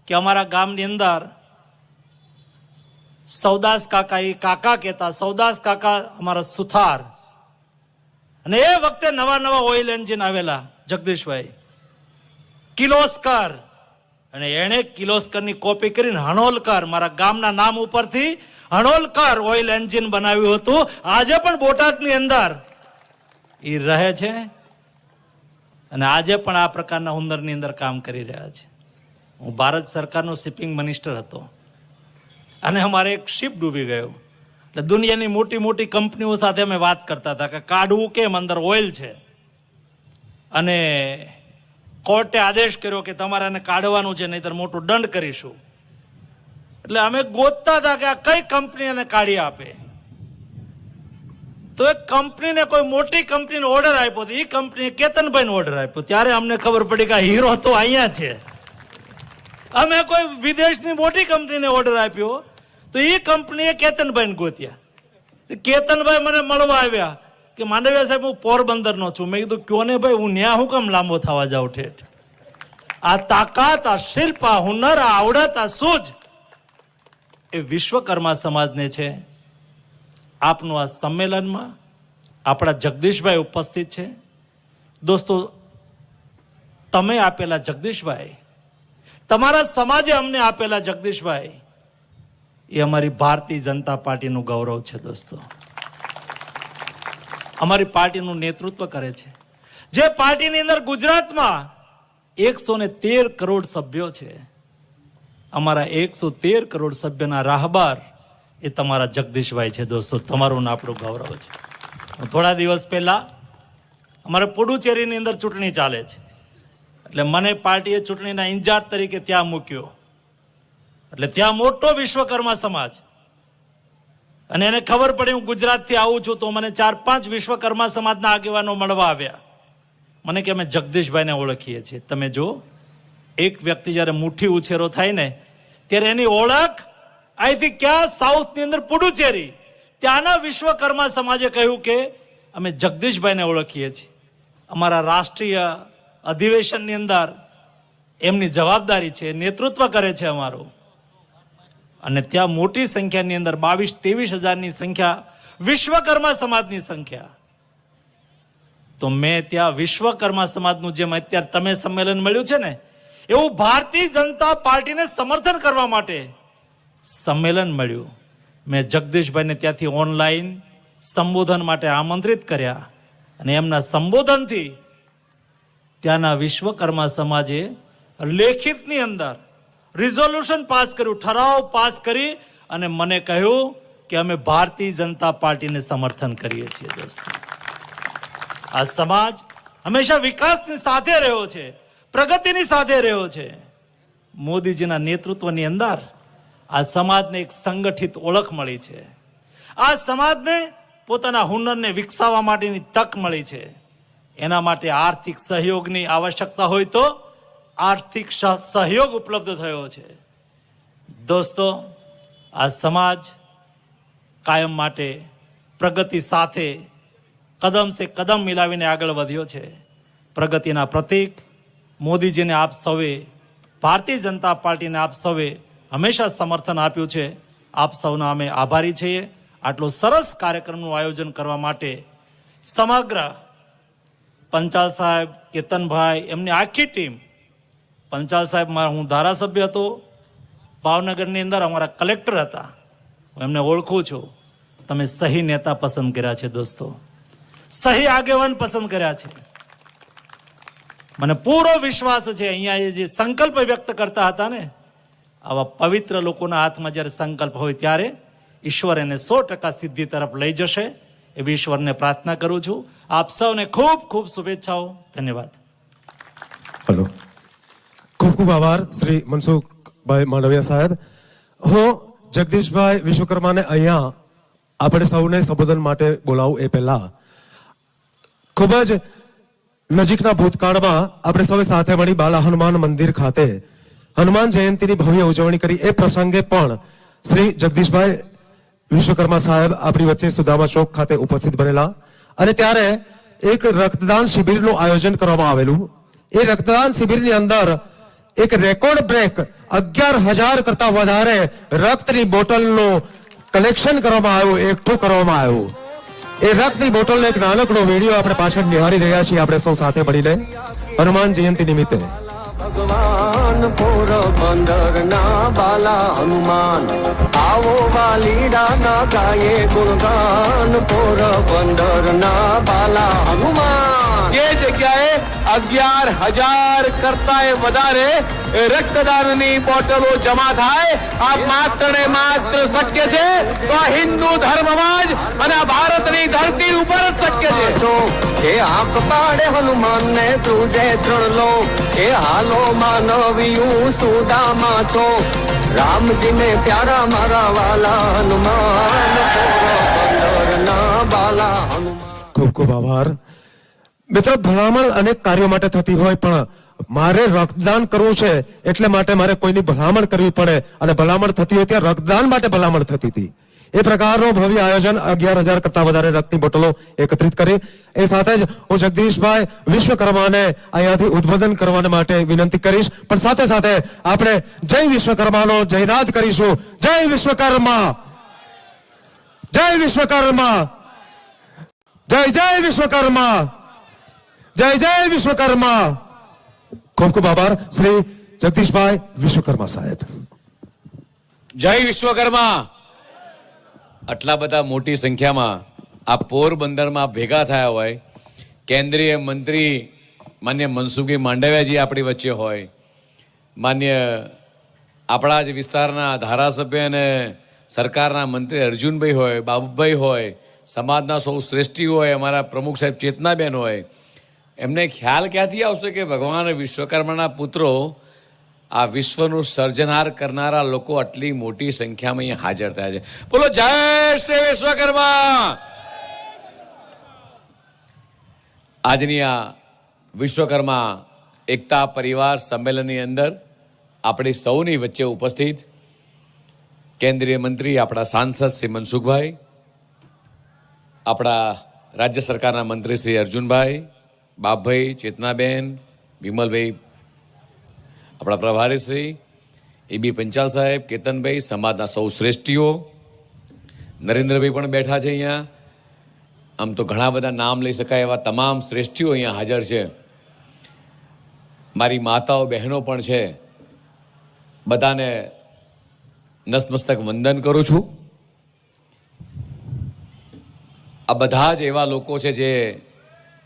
કે અમારા ગામની અંદર સૌદાસ કાકા, એ કાકા કહેતા, સૌદાસ કાકા અમારા સુથાર. અને એ વખતે નવા નવા ઓઇલ એન્જિન આવેલા, જગદીશભાઈ કિર્લોસ્કર, અને એણે કિર્લોસ્કરની કોપી કરીને હણોલકર, મારા ગામના નામ ઉપરથી હણોલકર ઓઇલ એન્જિન બનાવ્યું હતું. આજે પણ બોટાદની અંદર એ રહે છે અને આજે પણ આ પ્રકારના હુનરની અંદર કામ કરી રહ્યા છે. હું ભારત સરકારનો શિપિંગ મિનિસ્ટર હતો અને અમારે એક શિપ ડૂબી ગયો. એટલે દુનિયાની મોટી મોટી કંપનીઓ સાથે અમે વાત કરતા હતા કે કાઢવું કેમ, અંદર ઓઇલ છે. અને કોર્ટે આદેશ કર્યો કે તમારે એને કાઢવાનું છે, નહીતર મોટો દંડ કરીશું. એટલે અમે ગોતતા હતા કે આ કઈ કંપની એને કાઢી આપે. તો એક કંપનીને, કોઈ મોટી કંપનીને ઓર્ડર આપ્યો, એ કંપનીએ કેતનભાઈને ઓર્ડર આપ્યો. ત્યારે અમને ખબર પડી કે હીરો તો અહીંયા છે. અમે કોઈ વિદેશની મોટી કંપનીને ઓર્ડર આપ્યો તો એ કંપનીએ કેતનભાઈને ગોત્યા. કેતનભાઈ મને મળવા આવ્યા કે માંડવિયા સાહેબ, હું પોરબંદરનો છું. મેં કીધું, ક્યો ને ભાઈ, હું ન્યા હું કેમ લાંબો થવા જાઉં ઠેઠ? આ તાકાત, આ શિલ્પ, આ હુનર, આ આવડત, આ સૂઝ એ વિશ્વકર્મા સમાજને છે. આપનું આ સંમેલનમાં આપણા જગદીશભાઈ ઉપસ્થિત છે. દોસ્તો, તમે આપેલા જગદીશભાઈ, તમારા સમાજે અમને આપેલા જગદીશભાઈ, એ અમારી ભારતીય જનતા પાર્ટીનું ગૌરવ છે. દોસ્તો, અમારી પાર્ટીનું નેતૃત્વ કરે છે. જે પાર્ટીની અંદર ગુજરાતમાં 113 કરોડ સભ્યો છે. અમારા 113 કરોડ સભ્યના રાહબર એ તમારા જગદીશભાઈ છે. દોસ્તો, તમારું આપણું ગૌરવ છે. થોડા દિવસ પહેલા અમારે પુડુચેરીની અંદર ચૂંટણી ચાલે છે. એટલે મને પાર્ટીએ ચૂંટણીના ઇન્ચાર્જ તરીકે ત્યાં મૂક્યો. એટલે ત્યાં મોટો વિશ્વકર્મા સમાજ, અને એને ખબર પડી હું ગુજરાતથી આવું છું, તો મને 4-5 વિશ્વકર્મા સમાજના આગેવાનો મળવા આવ્યા. મને કે અમે જગદીશભાઈને ઓળખીએ છીએ. તમે જો, એક વ્યક્તિ જ્યારે મુઠ્ઠી ઉછેરો થાય ને, ત્યારે એની ઓળખ અહીંથી ક્યાં, સાઉથની અંદર પુડુચેરી, ત્યાંના વિશ્વકર્મા સમાજે કહ્યું કે અમે જગદીશભાઈને ઓળખીએ છીએ. અમારા રાષ્ટ્રીય અધિવેશનની અંદર એમની જવાબદારી છે, નેતૃત્વ કરે છે અમારું. અને ત્યાં મોટી સંખ્યાની અંદર 22-23 હજારની સંખ્યા વિશ્વકર્મા સમાજની સંખ્યા. તો મેં ત્યાં વિશ્વકર્મા સમાજનું જેમ અત્યારે તમે સંમેલન મળ્યું છે ને, એવું ભારતીય જનતા પાર્ટીને સમર્થન કરવા માટે સંમેલન મળ્યું. મેં જગદીશભાઈને ત્યાંથી ઓનલાઈન સંબોધન માટે આમંત્રિત કર્યા અને એમના સંબોધનથી ત્યાંના વિશ્વકર્મા સમાજે લેખિતની અંદર રિઝોલ્યુશન પાસ કર્યું, ઠરાવ પાસ કરી અને મને કહ્યું કે અમે ભારતીય જનતા પાર્ટીને સમર્થન કરીએ છીએ. દોસ્તો, આ સમાજ હંમેશા વિકાસની સાથે રહ્યો છે, પ્રગતિની સાથે રહ્યો છે. મોદીજીના નેતૃત્વની અંદર આ સમાજને એક સંગઠિત ઓળખ મળી છે. આ સમાજને પોતાના હુનરને વિકસાવવા માટેની તક મળી છે. એના માટે આર્થિક સહયોગની આવશ્યકતા હોય તો આર્થિક સહયોગ ઉપલબ્ધ થયો છે. દોસ્તો, આ સમાજ કાયમ માટે પ્રગતિ સાથે કદમ સે કદમ મિલાવીને આગળ વધ્યો છે. પ્રગતિના પ્રતીક મોદીજીને આપ સૌએ, ભારતીય જનતા પાર્ટીને આપ સૌએ હંમેશા સમર્થન આપ્યું છે. આપ સૌના અમે આભારી છીએ. આટલું સરસ કાર્યક્રમનું આયોજન કરવા માટે સમગ્ર પંચાલ સાહેબ, કેતનભાઈ, એમની આખી ટીમ, પંચાલ સાહેબ હું ધારાસભ્ય હતો ભાવનગરની અંદર, અમારા કલેક્ટર હતા, હું એમને ઓળખું છું. તમે સહી નેતા પસંદ કર્યા છે દોસ્તો, સહી આગેવાન પસંદ કર્યા છે. મને પૂરો વિશ્વાસ છે અહીંયા એ જે સંકલ્પ વ્યક્ત કરતા હતા ને, આવા પવિત્ર લોકોના હાથમાં જ્યારે સંકલ્પ હોય ત્યારે ઈશ્વર એને 100% સિદ્ધિ તરફ લઈ જશે એવી ઈશ્વરને પ્રાર્થના કરું છું. આપ સૌને ખૂબ ખૂબ શુભેચ્છાઓ. ધન્યવાદ. હેલો, ખૂબ ખૂબ આભાર શ્રી મનસુખભાઈ માંડવિયા સાહેબ. હું જગદીશભાઈ વિશ્વકર્માને અહીંયા આપણે સૌને સંબોધન માટે બોલાવું એ પહેલા ખૂબ જ નજીકના ભૂતકાળમાં આપણે સૌ સાથે મળી બાલા હનુમાન મંદિર ખાતે હનુમાન જયંતિની ભવ્ય ઉજવણી કરી. એ પ્રસંગે પણ શ્રી જગદીશભાઈ વિશ્વકર્મા સાહેબ આપણી વચ્ચે સુદામા ચોક ખાતે ઉપસ્થિત બનેલા અને ત્યારે એક રક્તદાન શિબિરનું આયોજન કરવામાં આવેલું. એ રક્તદાન શિબિરની અંદર એક રેકોર્ડ બ્રેક 11,000 કરતા વધારે રક્તની બોટલનું કલેક્શન કરવામાં આવ્યું, એકઠું કરવામાં આવ્યું. એ રક્તની બોટલનો એક નાનકડો વિડીયો આપણે પાછળ નિહાળી રહ્યા છીએ આપણે સૌ સાથે મળીને હનુમાન જયંતિ નિમિત્તે. ભગવાન પોરબંદર ના બાલા હનુમાન, આવો વાલીડા ના ગાયે ગુણગાન, પોરબંદર ના બાલા હનુમાન. જે જગ્યાએ 11,000 કરતા વધારે રક્તદાનની બોટલો જમા થાય, આ માત્ર ને માત્ર શક્ય છે તો આ હિન્દુ ધર્મમાં જ અને આ ભારતની ધરતી ઉપર જ શક્ય છે. એ આંખ પાડે હનુમાન ને તુજે 3 લો, એ હાલો માનવીયું સુદામા છો, રામજીને પ્યારા મારા વાલા હનુમાન, પોરબંદર ના બાલા હનુમાન. ખૂબ ખૂબ આભાર. મિત્રો, ભલામણ અનેક કાર્યો માટે થતી હોય પણ મારે રક્તદાન કરવું છે એટલે માટે મારે કોઈની ભલામણ કરવી પડે અને ભલામણ થતી હોય ત્યાં રક્તદાન માટે ભલામણ થતી હતી. એ પ્રકારનું ભવ્ય આયોજન 11,000 કરતા વધારે રક્તની બોટલો એકત્રિત કરી. એ સાથે જ હું જગદીશભાઈ વિશ્વકર્માને અહીંયાથી ઉદ્બોધન કરવા માટે વિનંતી કરીશ, પણ સાથે સાથે આપણે જય વિશ્વકર્માનો જયનાદ કરીશું. જય વિશ્વકર્મા, જય વિશ્વકર્મા, જય જય વિશ્વકર્મા, જય જય વિશ્વકર્મા. ખૂબ ખૂબ આભાર શ્રી જગદીશભાઈ વિશ્વકર્મા સાહેબ. જય વિશ્વકર્મા. આટલા બધા મોટી સંખ્યામાં આ પોરબંદરમાં ભેગા થયા હોય, કેન્દ્રીય મંત્રી માન્ય મનસુખભાઈ માંડવિયાજી આપણી વચ્ચે હોય, માન્ય આપણા જ વિસ્તારના ધારાસભ્ય અને સરકારના મંત્રી અર્જુનભાઈ હોય, બાબુભાઈ હોય, સમાજના સૌ શ્રેષ્ઠી હોય, અમારા પ્રમુખ સાહેબ ચેતનાબેન હોય, એમને ખ્યાલ ક્યાંથી આવશે કે ભગવાન વિશ્વકર્માના પુત્રો આ વિશ્વનું સર્જનહાર કરનારા લોકો આટલી મોટી સંખ્યામાં અહીંયા હાજર થયા છે. બોલો જય શ્રી વિશ્વકર્મા. આજની આ વિશ્વકર્મા એકતા પરિવાર સંમેલનની અંદર આપણી સૌની વચ્ચે ઉપસ્થિત કેન્દ્રીય મંત્રી આપણા સાંસદ શ્રી મનસુખભાઈ, આપણા રાજ્ય સરકારના મંત્રી શ્રી અર્જુનભાઈ, બાપભાઈ, ચેતનાબેન, વિમલભાઈ, આપણા પ્રભારી શ્રી એબી પંચાલ સાહેબ, કેતનભાઈ, સમાજના સૌ શ્રેષ્ઠીઓ, નરેન્દ્રભાઈ પણ બેઠા છે અહીંયા. આમ તો ઘણા બધા નામ લઈ શકાય એવા તમામ શ્રેષ્ઠીઓ અહીંયા હાજર છે. મારી માતાઓ બહેનો પણ છે. બધાને નતમસ્તક વંદન કરું છું. આ બધા જ એવા લોકો છે જે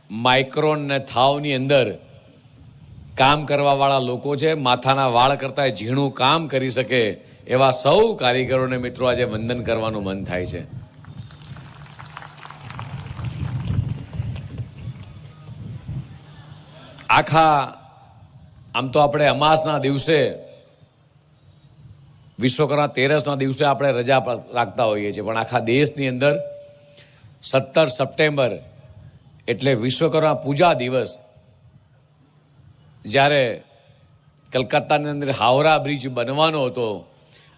માઇક્રોન ને થાવની અંદર કામ કરવા વાળા લોકો છે. માથાના વાળ કરતા ઝીણું કામ કરી શકે એવા સૌ કારીગરોને મિત્રો આજે વંદન કરવાનું મન થાય છે. આખા આમ તો આપણે અમાસના દિવસે, વિશ્વકર્મા તેરસના દિવસે આપણે રજા રાખતા હોઈએ છીએ, પણ આખા દેશની અંદર 17 સપ્ટેમ્બર એટલે વિશ્વકર્મા પૂજા દિવસ, જ્યારે કલકત્તાની અંદર હાવરા બ્રિજ બનવાનો હતો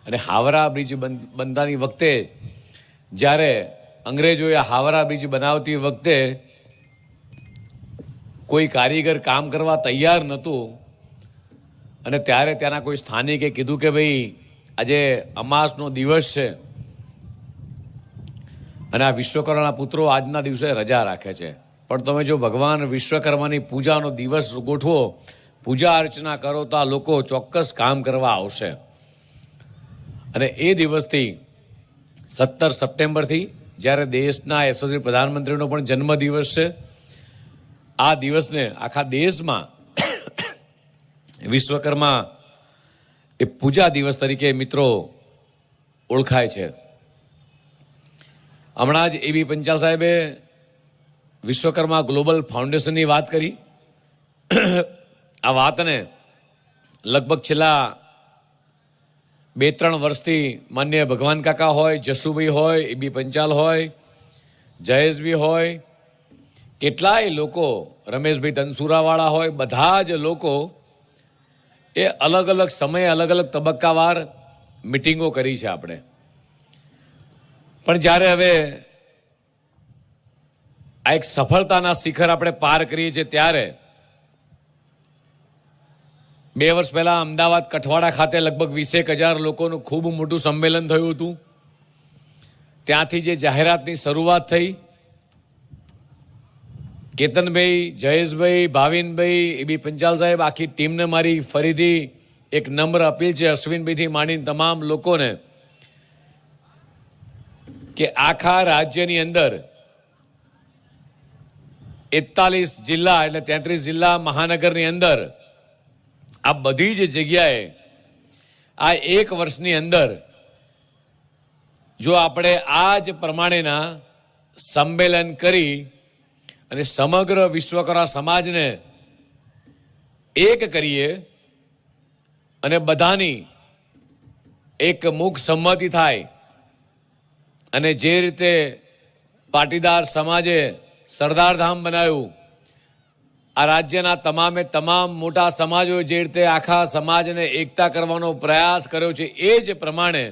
અને હાવરા બ્રિજ બનતાની વખતે જ્યારે અંગ્રેજોએ હાવરા બ્રિજ બનાવતી વખતે કોઈ કારીગર કામ કરવા તૈયાર નહોતું અને ત્યારે ત્યાંના કોઈ સ્થાનિકે કીધું કે ભાઈ આજે અમાસનો દિવસ છે અને આ વિશ્વકર્માના પુત્રો આજના દિવસે રજા રાખે છે, પણ તમે જો ભગવાન વિશ્વકર્માની પૂજાનો દિવસ ગોઠવો, પૂજા અર્ચના કરો તો આ લોકો ચોક્કસ કામ કરવા આવશે. અને એ દિવસથી 17 સપ્ટેમ્બરથી જ્યારે દેશના યશસ્વી પ્રધાનમંત્રીનો પણ જન્મદિવસ છે, આ દિવસને આખા દેશમાં વિશ્વકર્મા એ પૂજા દિવસ તરીકે મિત્રો ઓળખાય છે. હમણાં જ એબી પંચાલ સાહેબે વિશ્વકર્મા ગ્લોબલ ફાઉન્ડેશનની વાત કરી. આ વાતને લગભગ છેલ્લા 2-3 વર્ષથી માન્ય ભગવાન કાકા હોય, જશુભાઈ હોય, એબી પંચાલ હોય, જયેશભાઈ હોય, કેટલાય લોકો, રમેશભાઈ ધનસુરાવાળા હોય, બધા જ લોકો એ અલગ અલગ સમયે અલગ અલગ તબક્કાવાર મિટિંગો કરી છે આપણે. પણ જ્યારે હવે આ એક સફળતાના શિખર આપણે પાર કરીએ છીએ ત્યારે 2 વર્ષ પહેલા અમદાવાદ કઠવાડા ખાતે લગભગ 20,000 લોકોનું ખૂબ મોટું સંમેલન થયું હતું. ત્યાંથી જે જાહેરાતની શરૂઆત થઈ, કેતનભાઈ, જયેશભાઈ, ભાવિનભાઈ, એબી પંચાલ સાહેબ, આખી ટીમને મારી ફરીથી એક નમ્ર અપીલ છે, અશ્વિનભાઈથી માંડીને તમામ લોકોને, કે આખા રાજ્યની અંદર 41 જિલ્લા એટલે 33 જિલ્લા મહાનગરની અંદર આ બધી જ જગ્યાએ આ 1 વર્ષની અંદર જો આપણે આ જ પ્રમાણેના સંમેલન કરી અને સમગ્ર વિશ્વકર્મા સમાજને એક કરીએ અને બધાની એક મુખ સંમતિ થાય અને જે રીતે પાટીદાર સમાજે સરદાર ધામ બનાવ્યું, આ રાજ્યના તમામે તમામ મોટા સમાજોએ જે રીતે આખા સમાજને એકતા કરવાનો પ્રયાસ કર્યો છે, એ જ પ્રમાણે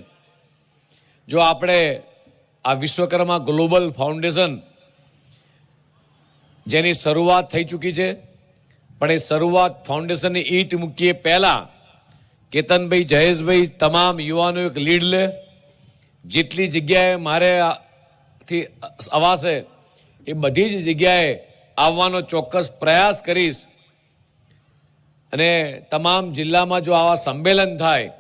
જો આપણે આ વિશ્વકર્મા ગ્લોબલ ફાઉન્ડેશન જેની શરૂઆત થઈ ચૂકી છે, પણ એ શરૂઆત ફાઉન્ડેશનની ઈંટ મૂકીએ પહેલા કેતનભાઈ, જયેશભાઈ, તમામ યુવાનો એક લીડ લે. જેટલી જગ્યાએ મારેથી અવાશે એ બધી જ જગ્યાએ આવવાનો ચોક્કસ પ્રયાસ કરીશ અને તમામ જિલ્લામાં જો આવા સંમેલન થાય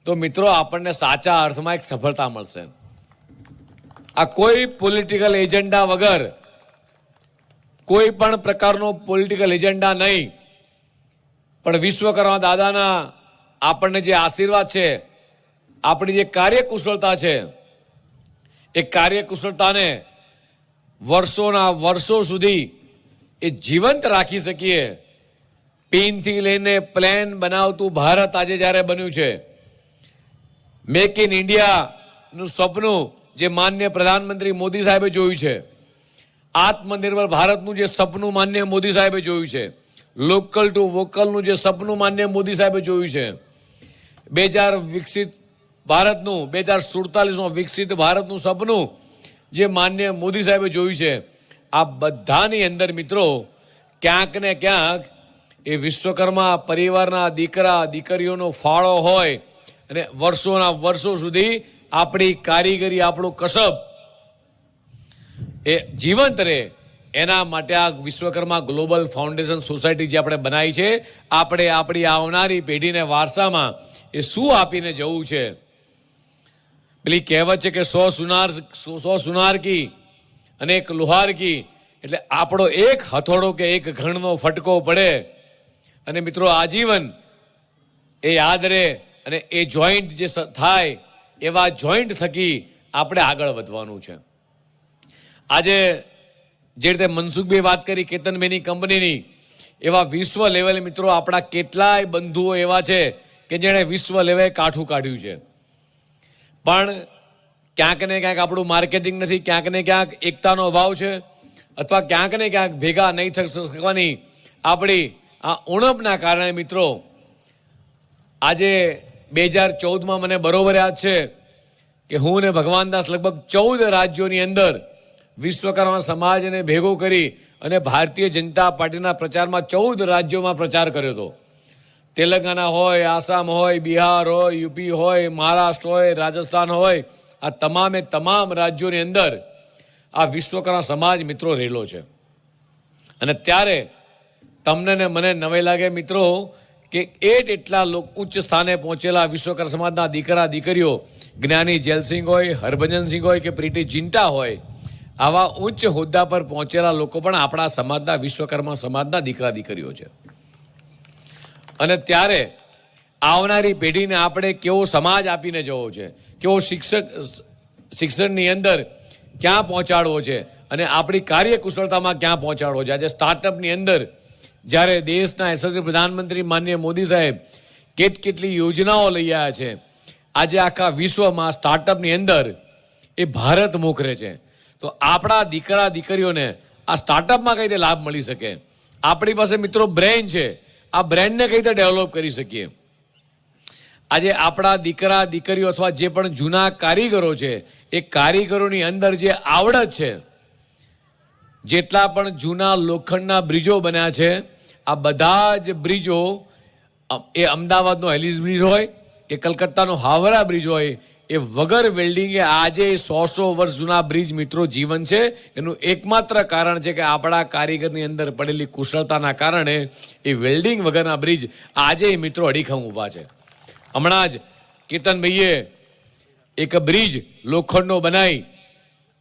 તો મિત્રો આપણને સાચા અર્થમાં એક સફળતા મળશે. આ કોઈ પોલિટિકલ એજન્ડા વગર, કોઈ પણ પ્રકારનો પોલિટિકલ એજન્ડા નહીં, પણ વિશ્વકર્મા દાદાના આપણને જે આશીર્વાદ છે, આપણી જે કાર્યકુશળતા છે, એ કાર્યકુશળતાને વર્ષોના વર્ષો સુધી એ જીવંત રાખી શકીએ. પિનથી લઈને પ્લેન બનાવતું ભારત આજે જ્યારે બન્યું છે, મેક ઇન ઇન્ડિયાનું સપનું જે માન્ય પ્રધાનમંત્રી મોદી સાહેબે જોયું છે, આત્મનિર્ભર ભારતનું જે સપનું માન્ય મોદી સાહેબે જોયું છે, લોકલ ટુ વોકલનું જે સપનું માન્ય મોદી સાહેબે જોયું છે, 2000 વિકસિત ભારતનું, 2047 વિકસિત ભારતનું સપનું જે માન્ય મોદી સાહેબે જોયું છે, આ બધાની અંદર મિત્રો ક્યાંક ને ક્યાંક એ વિશ્વકર્મા પરિવારના દીકરા દીકરીઓનો ફાળો હોય અને વર્ષોના વર્ષો સુધી આપણી કારીગરી, આપણું કસબ એ જીવંત રહે એના માટે આ વિશ્વકર્મા ગ્લોબલ ફાઉન્ડેશન સોસાયટી જે આપણે બનાવી છે, આપણે આપણી આવનારી પેઢીને વારસામાં એ શું આપીને જવું છે. પેલી કહેવત છે કે 100 સુનાર કી અને 1 લુહાર કી, એટલે આપણો એક હથોડો કે એક ઘણનો ફટકો પડે અને મિત્રો આજીવન એ યાદ રહે અને એ જોઈન્ટ જે થાય એવા જોઈન્ટ થકી આપણે આગળ વધવાનું છે. આજે જે રીતે મનસુખભાઈ વાત કરી કેતનભાઈની કંપનીની, એવા વિશ્વ લેવલે મિત્રો આપણા કેટલાય બંધુઓ એવા છે કે જેણે વિશ્વ લેવલે કાઠું કાઢ્યું છે, પણ ક્યાંક ને ક્યાંક આપણું માર્કેટિંગ નથી, ક્યાંક ને ક્યાંક એકતાનો અભાવ છે, અથવા ક્યાંક ને ક્યાંક ભેગા નહીં થઈ શકવાની આપણી આ ઉણપના કારણે મિત્રો આજે 2014માં મને બરોબર યાદ છે કે હું ને ભગવાનદાસ લગભગ 14 રાજ્યોની અંદર વિશ્વકર્મા સમાજને ભેગો કરી અને ભારતીય જનતા પાર્ટીના પ્રચારમાં 14 રાજ્યોમાં પ્રચાર કર્યો હતો. તેલંગાના હોય, આસામ હોય, બિહાર હોય, યુપી હોય, મહારાષ્ટ્ર હોય, રાજસ્થાન હોય, આ તમામે તમામ રાજ્યોની અંદર આ વિશ્વકર્મા સમાજ મિત્રો રહેલો છે. અને ત્યારે તમને ને મને નવાઈ લાગે મિત્રો કે એટલા ઉચ્ચ સ્થાને પહોંચેલા વિશ્વકર્મા સમાજના દીકરા દીકરીઓ, જ્ઞાની જેલસિંહ હોય, હરભજનસિંહ હોય કે પ્રીતિ જિંટા હોય, આવા ઉચ્ચ હોદ્દા પર પહોંચેલા લોકો પણ આપણા સમાજના વિશ્વકર્મા સમાજના દીકરા દીકરીઓ છે. અને ત્યારે આવનારી પેઢીને આપણે કેવો સમાજ આપીને જવો છે, કેવો શિક્ષણની અંદર ક્યાં પહોંચાડવો છે અને આપણી કાર્યકુશળતામાં ક્યાં પહોંચાડવો છે. આજે સ્ટાર્ટઅપની અંદર જ્યારે દેશના યશસ્વી પ્રધાનમંત્રી માનનીય મોદી સાહેબ કેટલી યોજનાઓ લઈ આવ્યા છે, આજે આખા વિશ્વમાં સ્ટાર્ટઅપની અંદર એ ભારત મોખરે છે. તો આપણા દીકરા દીકરીઓને આ સ્ટાર્ટઅપમાં કઈ રીતે લાભ મળી શકે? આપણી પાસે મિત્રો બ્રેન છે, આ બ્રેનને કઈ રીતે ડેવલપ કરી શકીએ? આજે આપણા દીકરા દીકરીઓ અથવા જે પણ જૂના કારીગરો છે, એ કારીગરોની અંદર જે આવડત છે, જેટલા પણ જૂના લોખંડના બ્રિજો બન્યા છે, આ બધા જ બ્રિજો, એ અમદાવાદનો હેલિસ બ્રિજ હોય કે કલકત્તાનો હાવરા બ્રિજ હોય, એ વગર વેલ્ડિંગે આજે 100 વર્ષ જૂના બ્રિજ મિત્રો જીવન છે. એનું એકમાત્ર કારણ છે કે આપણા કારીગરની અંદર પડેલી કુશળતાના કારણે એ વેલ્ડિંગ વગરના બ્રિજ આજે મિત્રો અડીખમ ઊભા છે. હમણાં જ કેતનભાઈએ એક બ્રિજ લોખંડનો બનાવી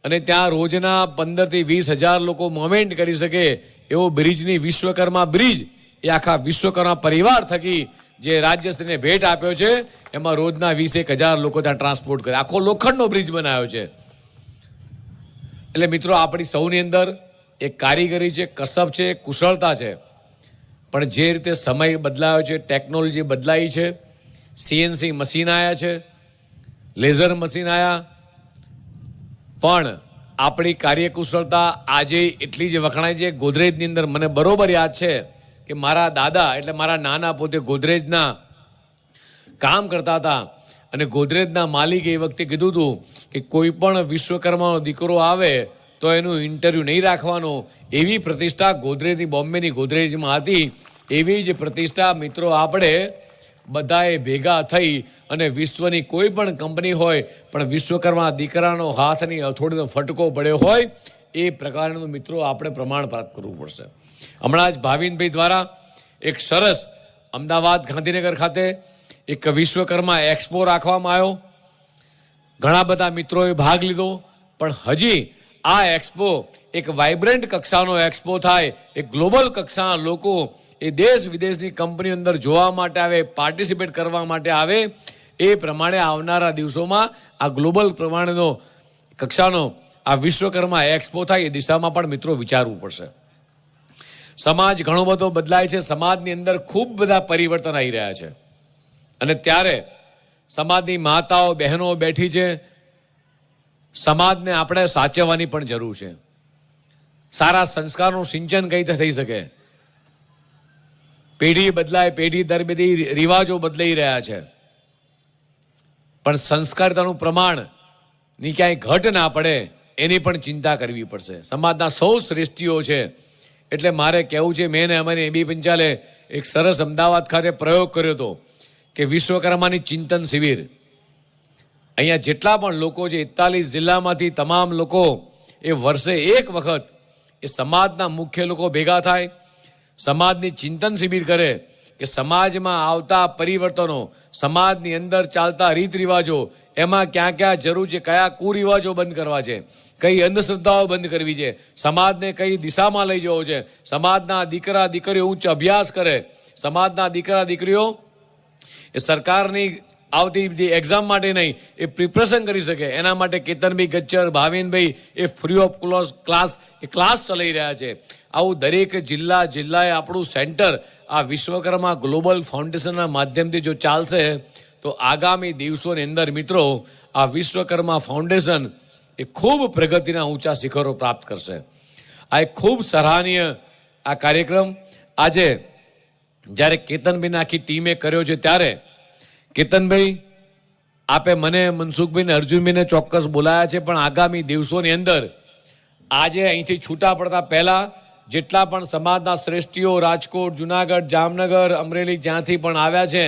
અને ત્યાં રોજના 15 થી 20 હજાર લોકો મોમેન્ટ કરી શકે એવો બ્રિજની વિશ્વકર્મા બ્રિજ એ આખા વિશ્વકર્મા પરિવાર થકી જે રાજ્યશ્રીને ભેટ આપ્યો છે, એમાં રોજના 20-1 હજાર લોકો ત્યાં ટ્રાન્સપોર્ટ કરે, આખો લોખંડનો બ્રિજ બનાવ્યો છે. એટલે મિત્રો આપણી સૌની અંદર એક કારીગરી છે, કસબ છે, કુશળતા છે, પણ જે રીતે સમય બદલાયો છે, ટેકનોલોજી બદલાઈ છે, સીએનસી મશીન આવ્યા છે, લેઝર મશીન આવ્યા, પણ આપણી કાર્યકુશળતા આજે એટલી જ વખણાય છે. ગોદરેજની અંદર મને બરોબર યાદ છે કે મારા દાદા એટલે મારા નાના પોતે ગોદરેજના કામ કરતા હતા અને ગોદરેજના માલિકે એ વખતે કીધું હતું કે કોઈ પણ વિશ્વકર્માનો દીકરો આવે તો એનું ઇન્ટરવ્યુ નહીં રાખવાનું. એવી પ્રતિષ્ઠા ગોદરેજની, બોમ્બેની ગોદરેજમાં હતી. એવી જ પ્રતિષ્ઠા મિત્રો આપણે બધાએ ભેગા થઈ અને વિશ્વની કોઈ પણ કંપની હોય પણ વિશ્વકર્મા દીકરાનો હાથની હથોડીનો ફટકો પડ્યો હોય એ પ્રકારનું મિત્રો આપણે પ્રમાણ પ્રાપ્ત કરવું પડશે. હમણાં જ ભાવિનભાઈ દ્વારા એક સરસ અમદાવાદ ગાંધીનગર ખાતે એક વિશ્વકર્મા એક્સપો રાખવામાં આવ્યો. ઘણા બધા મિત્રોએ ભાગ લીધો, પણ હજી આ એક્સપો એક વાઇબ્રન્ટ કક્ષાનો એક્સપો થાય, એક ગ્લોબલ કક્ષાના લોકો એ દેશ વિદેશની કંપનીઓ અંદર જોવા માટે આવે, પાર્ટિસિપેટ કરવા માટે આવે, એ પ્રમાણે આવનારા દિવસોમાં આ ગ્લોબલ પ્રમાણેનો કક્ષાનો આ વિશ્વકર્મા એક્સપો થાય એ દિશામાં પણ મિત્રો વિચારવું પડશે. સમાજ ઘણો બધો બદલાય છે, સમાજની અંદર ખૂબ બધા પરિવર્તન આવી રહ્યા છે અને ત્યારે સમાજની માતાઓ બહેનો બેઠી છે. સમાજને આપણે સાચવવાની પણ જરૂર છે. સારા સંસ્કારનું સિંચન કઈ રીતે થઈ શકે? પેઢી બદલાય, પેઢી દર પેઢી રિવાજો બદલાઈ રહ્યા છે, પણ સંસ્કારિતાનું પ્રમાણ ની ક્યાંય ઘટ ના પડે એની પણ ચિંતા કરવી પડશે. સમાજના સૌ શ્રેષ્ઠીઓ છે એટલે મારે કહેવું છે, મેં અમારી એબી પંચાલે એક સરસ અમદાવાદ ખાતે પ્રયોગ કર્યો હતો કે વિશ્વકર્માની ચિંતન શિબિર. અહીંયા જેટલા પણ લોકો છે 41 જિલ્લામાંથી તમામ લોકો એ વર્ષે એક વખત એ સમાજના મુખ્ય લોકો ભેગા થાય, સમાજની ચિંતન શિબિર કરે કે સમાજમાં આવતા પરિવર્તનો, સમાજની અંદર ચાલતા રીત રિવાજો, એમાં ક્યાં ક્યાં જરૂર છે, કયા કુરિવાજો બંધ કરવા છે, કઈ અંધશ્રદ્ધાઓ બંધ કરવી છે, સમાજને કઈ દિશામાં લઈ જવો છે, સમાજના દીકરા દીકરીઓ ઉચ્ચ અભ્યાસ કરે, સમાજના દીકરા દીકરીઓ એ સરકારની આવતી બધી એક્ઝામ માટે નહીં, એ પ્રિપરેશન કરી શકે, એના માટે કેતનભાઈ ગચ્ચર, ભાવિનભાઈ એ ફ્રી ઓફ ક્લાસ ચલાવી રહ્યા છે. આવું દરેક જિલ્લાએ આપણું સેન્ટર આ વિશ્વકર્મા ગ્લોબલ ફાઉન્ડેશનના માધ્યમથી જો ચાલશે તો આગામી દિવસોની અંદર મિત્રો આ વિશ્વકર્મા ફાઉન્ડેશન એ ખૂબ પ્રગતિના ઊંચા શિખરો પ્રાપ્ત કરશે. આ એક ખૂબ સરાહનીય આ કાર્યક્રમ આજે જ્યારે કેતનભાઈની આખી ટીમે કર્યો છે ત્યારે કેતનભાઈ આપે મને, મનસુખભાઈને, અર્જુનભાઈને ચોક્કસ બોલાયા છે, પણ આગામી દિવસોની અંદર આજે અહીંથી છૂટા પડતા પહેલા જેટલા પણ સમાજના શ્રેષ્ઠીઓ રાજકોટ, જુનાગઢ, જામનગર, અમરેલી જ્યાંથી પણ આવ્યા છે,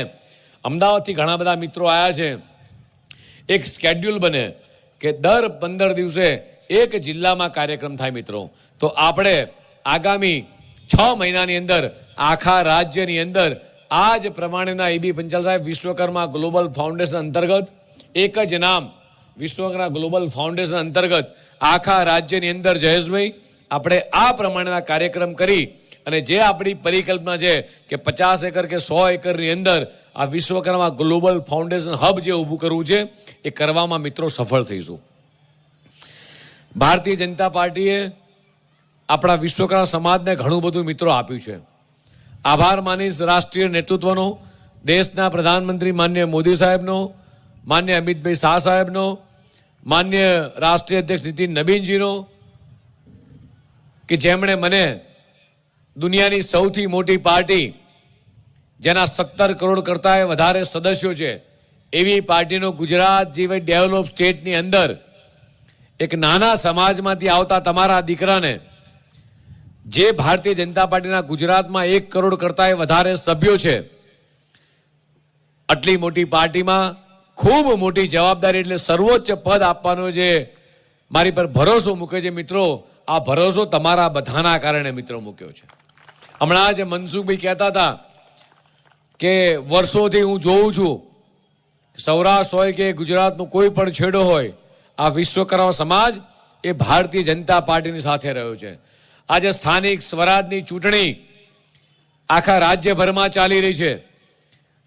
અમદાવાદથી ઘણા બધા મિત્રો આવ્યા છે, એક સ્કેડ્યુલ બને કે દર 15 દિવસે એક જિલ્લામાં કાર્યક્રમ થાય મિત્રો. તો આપણે આગામી 6 મહિનાની અંદર આખા રાજ્યની અંદર આ જ પ્રમાણેના એબી પંચાલ સાહેબ વિશ્વકર્મા ગ્લોબલ ફાઉન્ડેશન અંતર્ગત એક જ નામ વિશ્વકર્મા ગ્લોબલ ફાઉન્ડેશન અંતર્ગત આખા રાજ્યની અંદર જયેશભાઈ આપણે આ પ્રમાણેના કાર્યક્રમ કરી અને જે આપણી પરિકલ્પના છે કે 50 એકર કે 100 એકરની અંદર આ વિશ્વકર્મા ગ્લોબલ ફાઉન્ડેશન હબ જે ઊભું કરવું છે એ કરવામાં મિત્રો સફળ થઈશું. ભારતીય જનતા પાર્ટીએ આપણા વિશ્વકર્મા સમાજને ઘણું બધું મિત્રો આપ્યું છે. આભાર માનીશ રાષ્ટ્રીય નેતૃત્વનો, દેશના પ્રધાનમંત્રી માન્ય મોદી સાહેબનો, માન્ય અમિતભાઈ શાહ સાહેબનો, માન્ય રાષ્ટ્રીય અધ્યક્ષ નીતિન નબીનજીનો, કે જેમણે મને દુનિયાની સૌથી મોટી પાર્ટી જેના 17 કરોડ કરતા વધારે સદસ્યો છે એવી પાર્ટીનો ગુજરાત જેવી ડેવલપ સ્ટેટની અંદર એક નાના સમાજમાંથી આવતા તમારા દીકરાને જે ભારતીય જનતા પાર્ટીના ગુજરાતમાં 1 કરોડ કરતા વધારે સભ્યો છે, આટલી મોટી પાર્ટીમાં ખૂબ મોટી જવાબદારી એટલે સર્વોચ્ચ પદ આપવાનો જે મારી પર ભરોસો મૂકે છે મિત્રો, આ ભરોસો તમારા બધાના કારણે મિત્રો મૂક્યો છે. હમણાં જ મનસુખભાઈ કહેતા હતા કે વર્ષોથી હું જોઉં છું સૌરાષ્ટ્ર હોય કે ગુજરાતનો કોઈ પણ છેડો હોય, આ વિશ્વકર્મા સમાજ એ ભારતીય જનતા પાર્ટીની સાથે રહ્યો છે. આજે સ્થાનિક સ્વરાજની ચૂંટણી આખા રાજ્યભરમાં ચાલી રહી છે.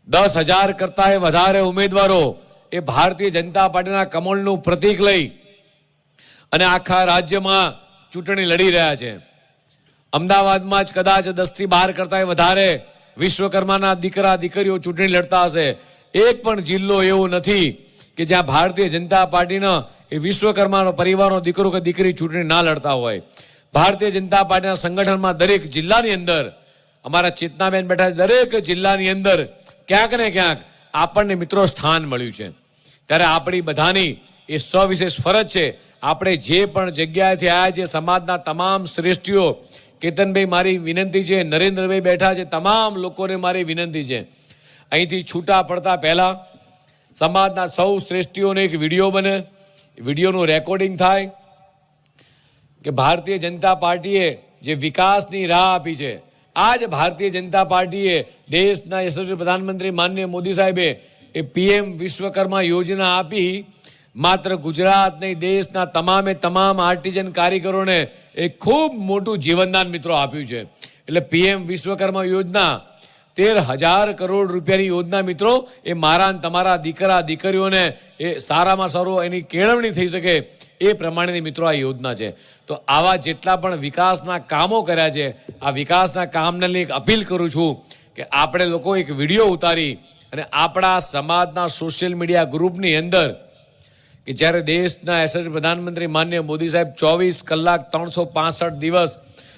10,000 કરતા વધારે ઉમેદવારો એ ભારતીય જનતા પાર્ટીના કમળનું પ્રતીક લઈ અને આખા રાજ્યમાં ચૂંટણી લડી રહ્યા છે. અમદાવાદમાં જ કદાચ 10 થી 12 કરતા વધારે વિશ્વકર્માના દીકરા દીકરીઓ ચૂંટણી લડતા હશે. એક પણ જિલ્લો એવો નથી કે જ્યાં ભારતીય જનતા પાર્ટીના એ વિશ્વકર્માનો પરિવારનો દીકરો કે દીકરી ચૂંટણી ના લડતા હોય. ભારતીય જનતા પાર્ટીના સંગઠનમાં દરેક જિલ્લાની અંદર અમારા ચેતનાબેન બેઠા છે, દરેક જિલ્લાની અંદર ક્યાંક ને ક્યાંક આપણને મિત્રો સ્થાન મળ્યું છે. ત્યારે આપણી બધાની એ સવિશેષ ફરજ છે, આપણે જે પણ જગ્યાએથી આવ્યા છે સમાજના તમામ શ્રેષ્ઠીઓ, કેતનભાઈ મારી વિનંતી છે, નરેન્દ્રભાઈ બેઠા છે, તમામ લોકોને મારી વિનંતી છે અહીંથી છૂટા પડતા પહેલા સમાજના સૌ શ્રેષ્ઠીઓને એક વિડીયો બને, વિડીયોનું રેકોર્ડિંગ થાય કે ભારતીય જનતા પાર્ટીએ જે વિકાસની રાહ આપી છે, આ જ ભારતીય જનતા પાર્ટીએ દેશના યશસ્વી પ્રધાનમંત્રી માનનીય મોદી સાહેબે એ PM વિશ્વકર્મા યોજના આપી માત્ર ગુજરાત નહીં દેશના તમામ આર્ટિઝન કારીગરોને એક ખૂબ મોટું જીવનદાન મિત્રો આપ્યું છે. એટલે PM વિશ્વકર્મા યોજના 13,000 કરોડ રૂપિયાની યોજના મિત્રો એ મારા તમારા દીકરા દીકરીઓને એ સારામાં સારું એની કેળવણી થઈ શકે એ પ્રમાણેની મિત્રો આ યોજના છે. તો આવા જેટલા પણ વિકાસના કામો કર્યા છે, આ વિકાસના કામને લઈને એક અપીલ કરું છું કે આપણે લોકો એક વિડીયો ઉતારી અને આપણા સમાજના સોશિયલ મીડિયા ગ્રુપની અંદર કે જ્યારે દેશના યશસ્વી પ્રધાનમંત્રી માનનીય મોદી સાહેબ 24 કલાક 365 દિવસ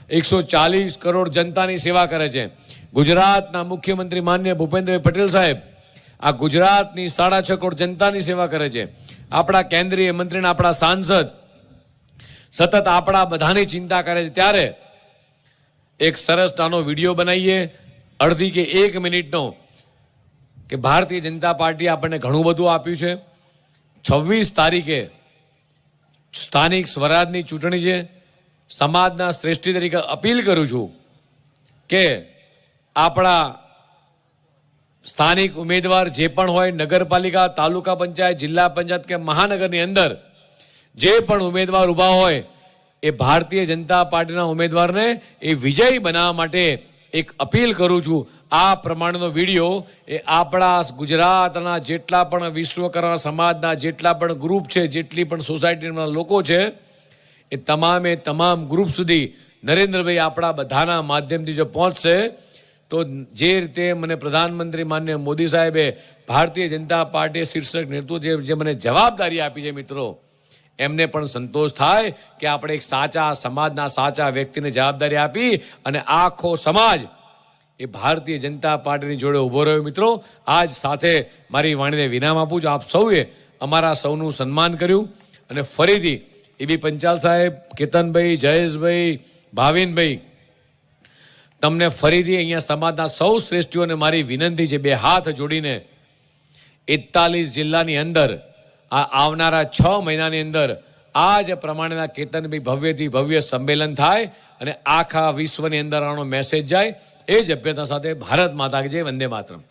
140 કરોડ જનતાની સેવા કરે છે. ગુજરાતના મુખ્યમંત્રી માનનીય ભૂપેન્દ્રભાઈ પટેલ સાહેબ આ ગુજરાતની 6.5 કરોડ જનતાની સેવા કરે છે. આપણા કેન્દ્રીય મંત્રીના આપણા સાંસદ સતત આપણા બધાની ચિંતા કરે છે, ત્યારે એક સરસ નાનો વિડીયો બનાવીએ, અડધી કે 1 મિનિટનો, કે ભારતીય જનતા પાર્ટી આપણને ઘણું બધું આપ્યું છે. 26 તારીખે સ્થાનિક સ્વરાજની ચૂંટણી છે. સમાજના શ્રેષ્ઠી તરીકે અપીલ કરું છું કે આપણા સ્થાનિક ઉમેદવાર જે પણ હોય, નગરપાલિકા, તાલુકા પંચાયત, જિલ્લા પંચાયત કે મહાનગરની અંદર જે પણ ઉમેદવાર ઊભા હોય, એ ભારતીય જનતા પાર્ટીના ઉમેદવારને એ વિજયી બનાવવા માટે એક અપીલ કરું છું. આ પ્રમાણેનો વિડીયો એ આપણા ગુજરાતના જેટલા પણ વિશ્વકર્મા સમાજના જેટલા પણ ગ્રુપ છે, જેટલી પણ સોસાયટીના લોકો છે, એ તમામે તમામ ગ્રુપ સુધી નરેન્દ્રભાઈ આપણા બધાના માધ્યમથી જો પહોંચશે તો જે રીતે મને પ્રધાનમંત્રી માન્ય મોદી સાહેબે ભારતીય જનતા પાર્ટી શીર્ષક નેતૃત્વ જે મને જવાબદારી આપી છે મિત્રો, એમને પણ સંતોષ થાય કે આપણે એક સાચા સમાજના સાચા વ્યક્તિને જવાબદારી આપી અને આખો સમાજ એ ભારતીય જનતા પાર્ટીની જોડે ઉભો રહ્યો. મિત્રો, આજ સાથે મારી વાણીને વિરામ આપું છું. આપ સૌએ અમારા સૌનું સન્માન કર્યું અને ફરીથી એબી પંચાલ સાહેબ, કેતનભાઈ, જયેશભાઈ, ભાવિનભાઈ, તમને ફરીથી અહીંયા સમાજના સૌ શ્રેષ્ઠીઓને મારી વિનંતી છે, 2 હાથ જોડીને 41 જિલ્લાની અંદર આ આવનારા 6 મહિનાની અંદર આ જ પ્રમાણેના કેતનભાઈ ભવ્યથી ભવ્ય સંમેલન થાય અને આખા વિશ્વની અંદર આનો મેસેજ જાય. એ જ અભ્યર્થના સાથે ભારત માતા કી જય, વંદે માતરમ.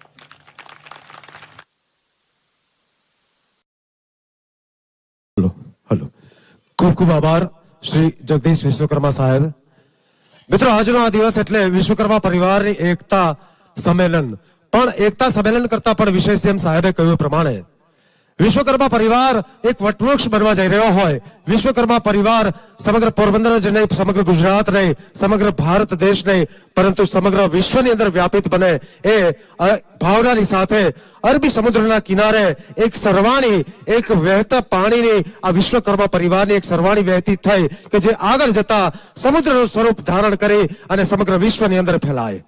હલો, ખૂબ ખૂબ આભાર શ્રી જગદીશ વિશ્વકર્મા સાહેબ. મિત્રો, આજનો આ દિવસ એટલે વિશ્વકર્મા પરિવારની એકતા સંમેલન. પણ એકતા સંમેલન કરતા પણ વિશેષ જેમ સાહેબે કહ્યું પ્રમાણે વિશ્વકર્મા પરિવાર એક વટવૃક્ષ બનવા જઈ રહ્યો હોય. વિશ્વકર્મા પરિવાર સમગ્ર પોરબંદર જ નહીં, સમગ્ર ગુજરાત નહીં, સમગ્ર ભારત દેશ નહીં, પરંતુ સમગ્ર વિશ્વની અંદર વ્યાપિત બને એ ભાવનાની સાથે અરબી સમુદ્રના કિનારે એક સરવાણી, એક વહેતા પાણીની આ વિશ્વકર્મા પરિવારની એક સરવાણી વહેતી થઈ કે જે આગળ જતા સમુદ્રનું સ્વરૂપ ધારણ કરી અને સમગ્ર વિશ્વની અંદર ફેલાય.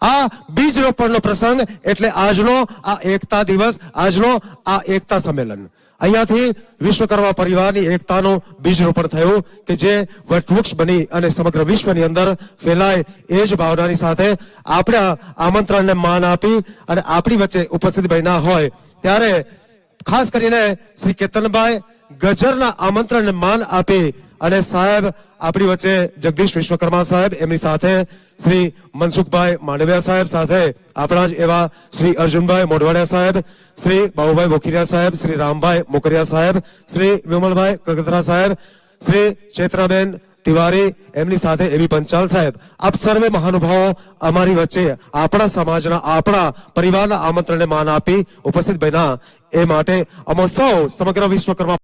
આ બીજ રોપણનો પ્રસંગ એટલે આજનો આ એકતા દિવસ, આજનો આ એકતા સંમેલન. અહીંયાથી વિશ્વકર્મા પરિવારની એકતાનું બીજ રોપણ થયું કે જે વટવૃક્ષ બની અને સમગ્ર વિશ્વની અંદર ફેલાય. એ જ ભાવનાની સાથે આપણે આમંત્રણને માન આપી અને આપણી વચ્ચે ઉપસ્થિત બન્યા હોય ત્યારે ખાસ કરીને શ્રી કેતનભાઈ ગજરના આમંત્રણને માન આપી અને સાહેબ આપણી વચ્ચે જગદીશ વિશ્વકર્મા સાહેબ, એમની સાથે શ્રી મનસુખભાઈ માંડવિયા સાહેબ, સાથે આપણા જ એવા શ્રી અર્જુનભાઈ મોઢવાડિયા સાહેબ, શ્રી બાબુભાઈ બોખીરિયા સાહેબ, શ્રી રામભાઈ મોકરિયા સાહેબ, શ્રી વિમલભાઈ કગતરા સાહેબ, શ્રી ચેતનાબેન તિવારી, એમની સાથે એબી પંચાલ સાહેબ, આપ સર્વે મહાનુભાવો અમારી વચ્ચે આપણા સમાજના, આપણા પરિવારના આમંત્રણને માન આપી ઉપસ્થિત બન્યા. એ માટે અમે સૌ સમગ્ર વિશ્વકર્મા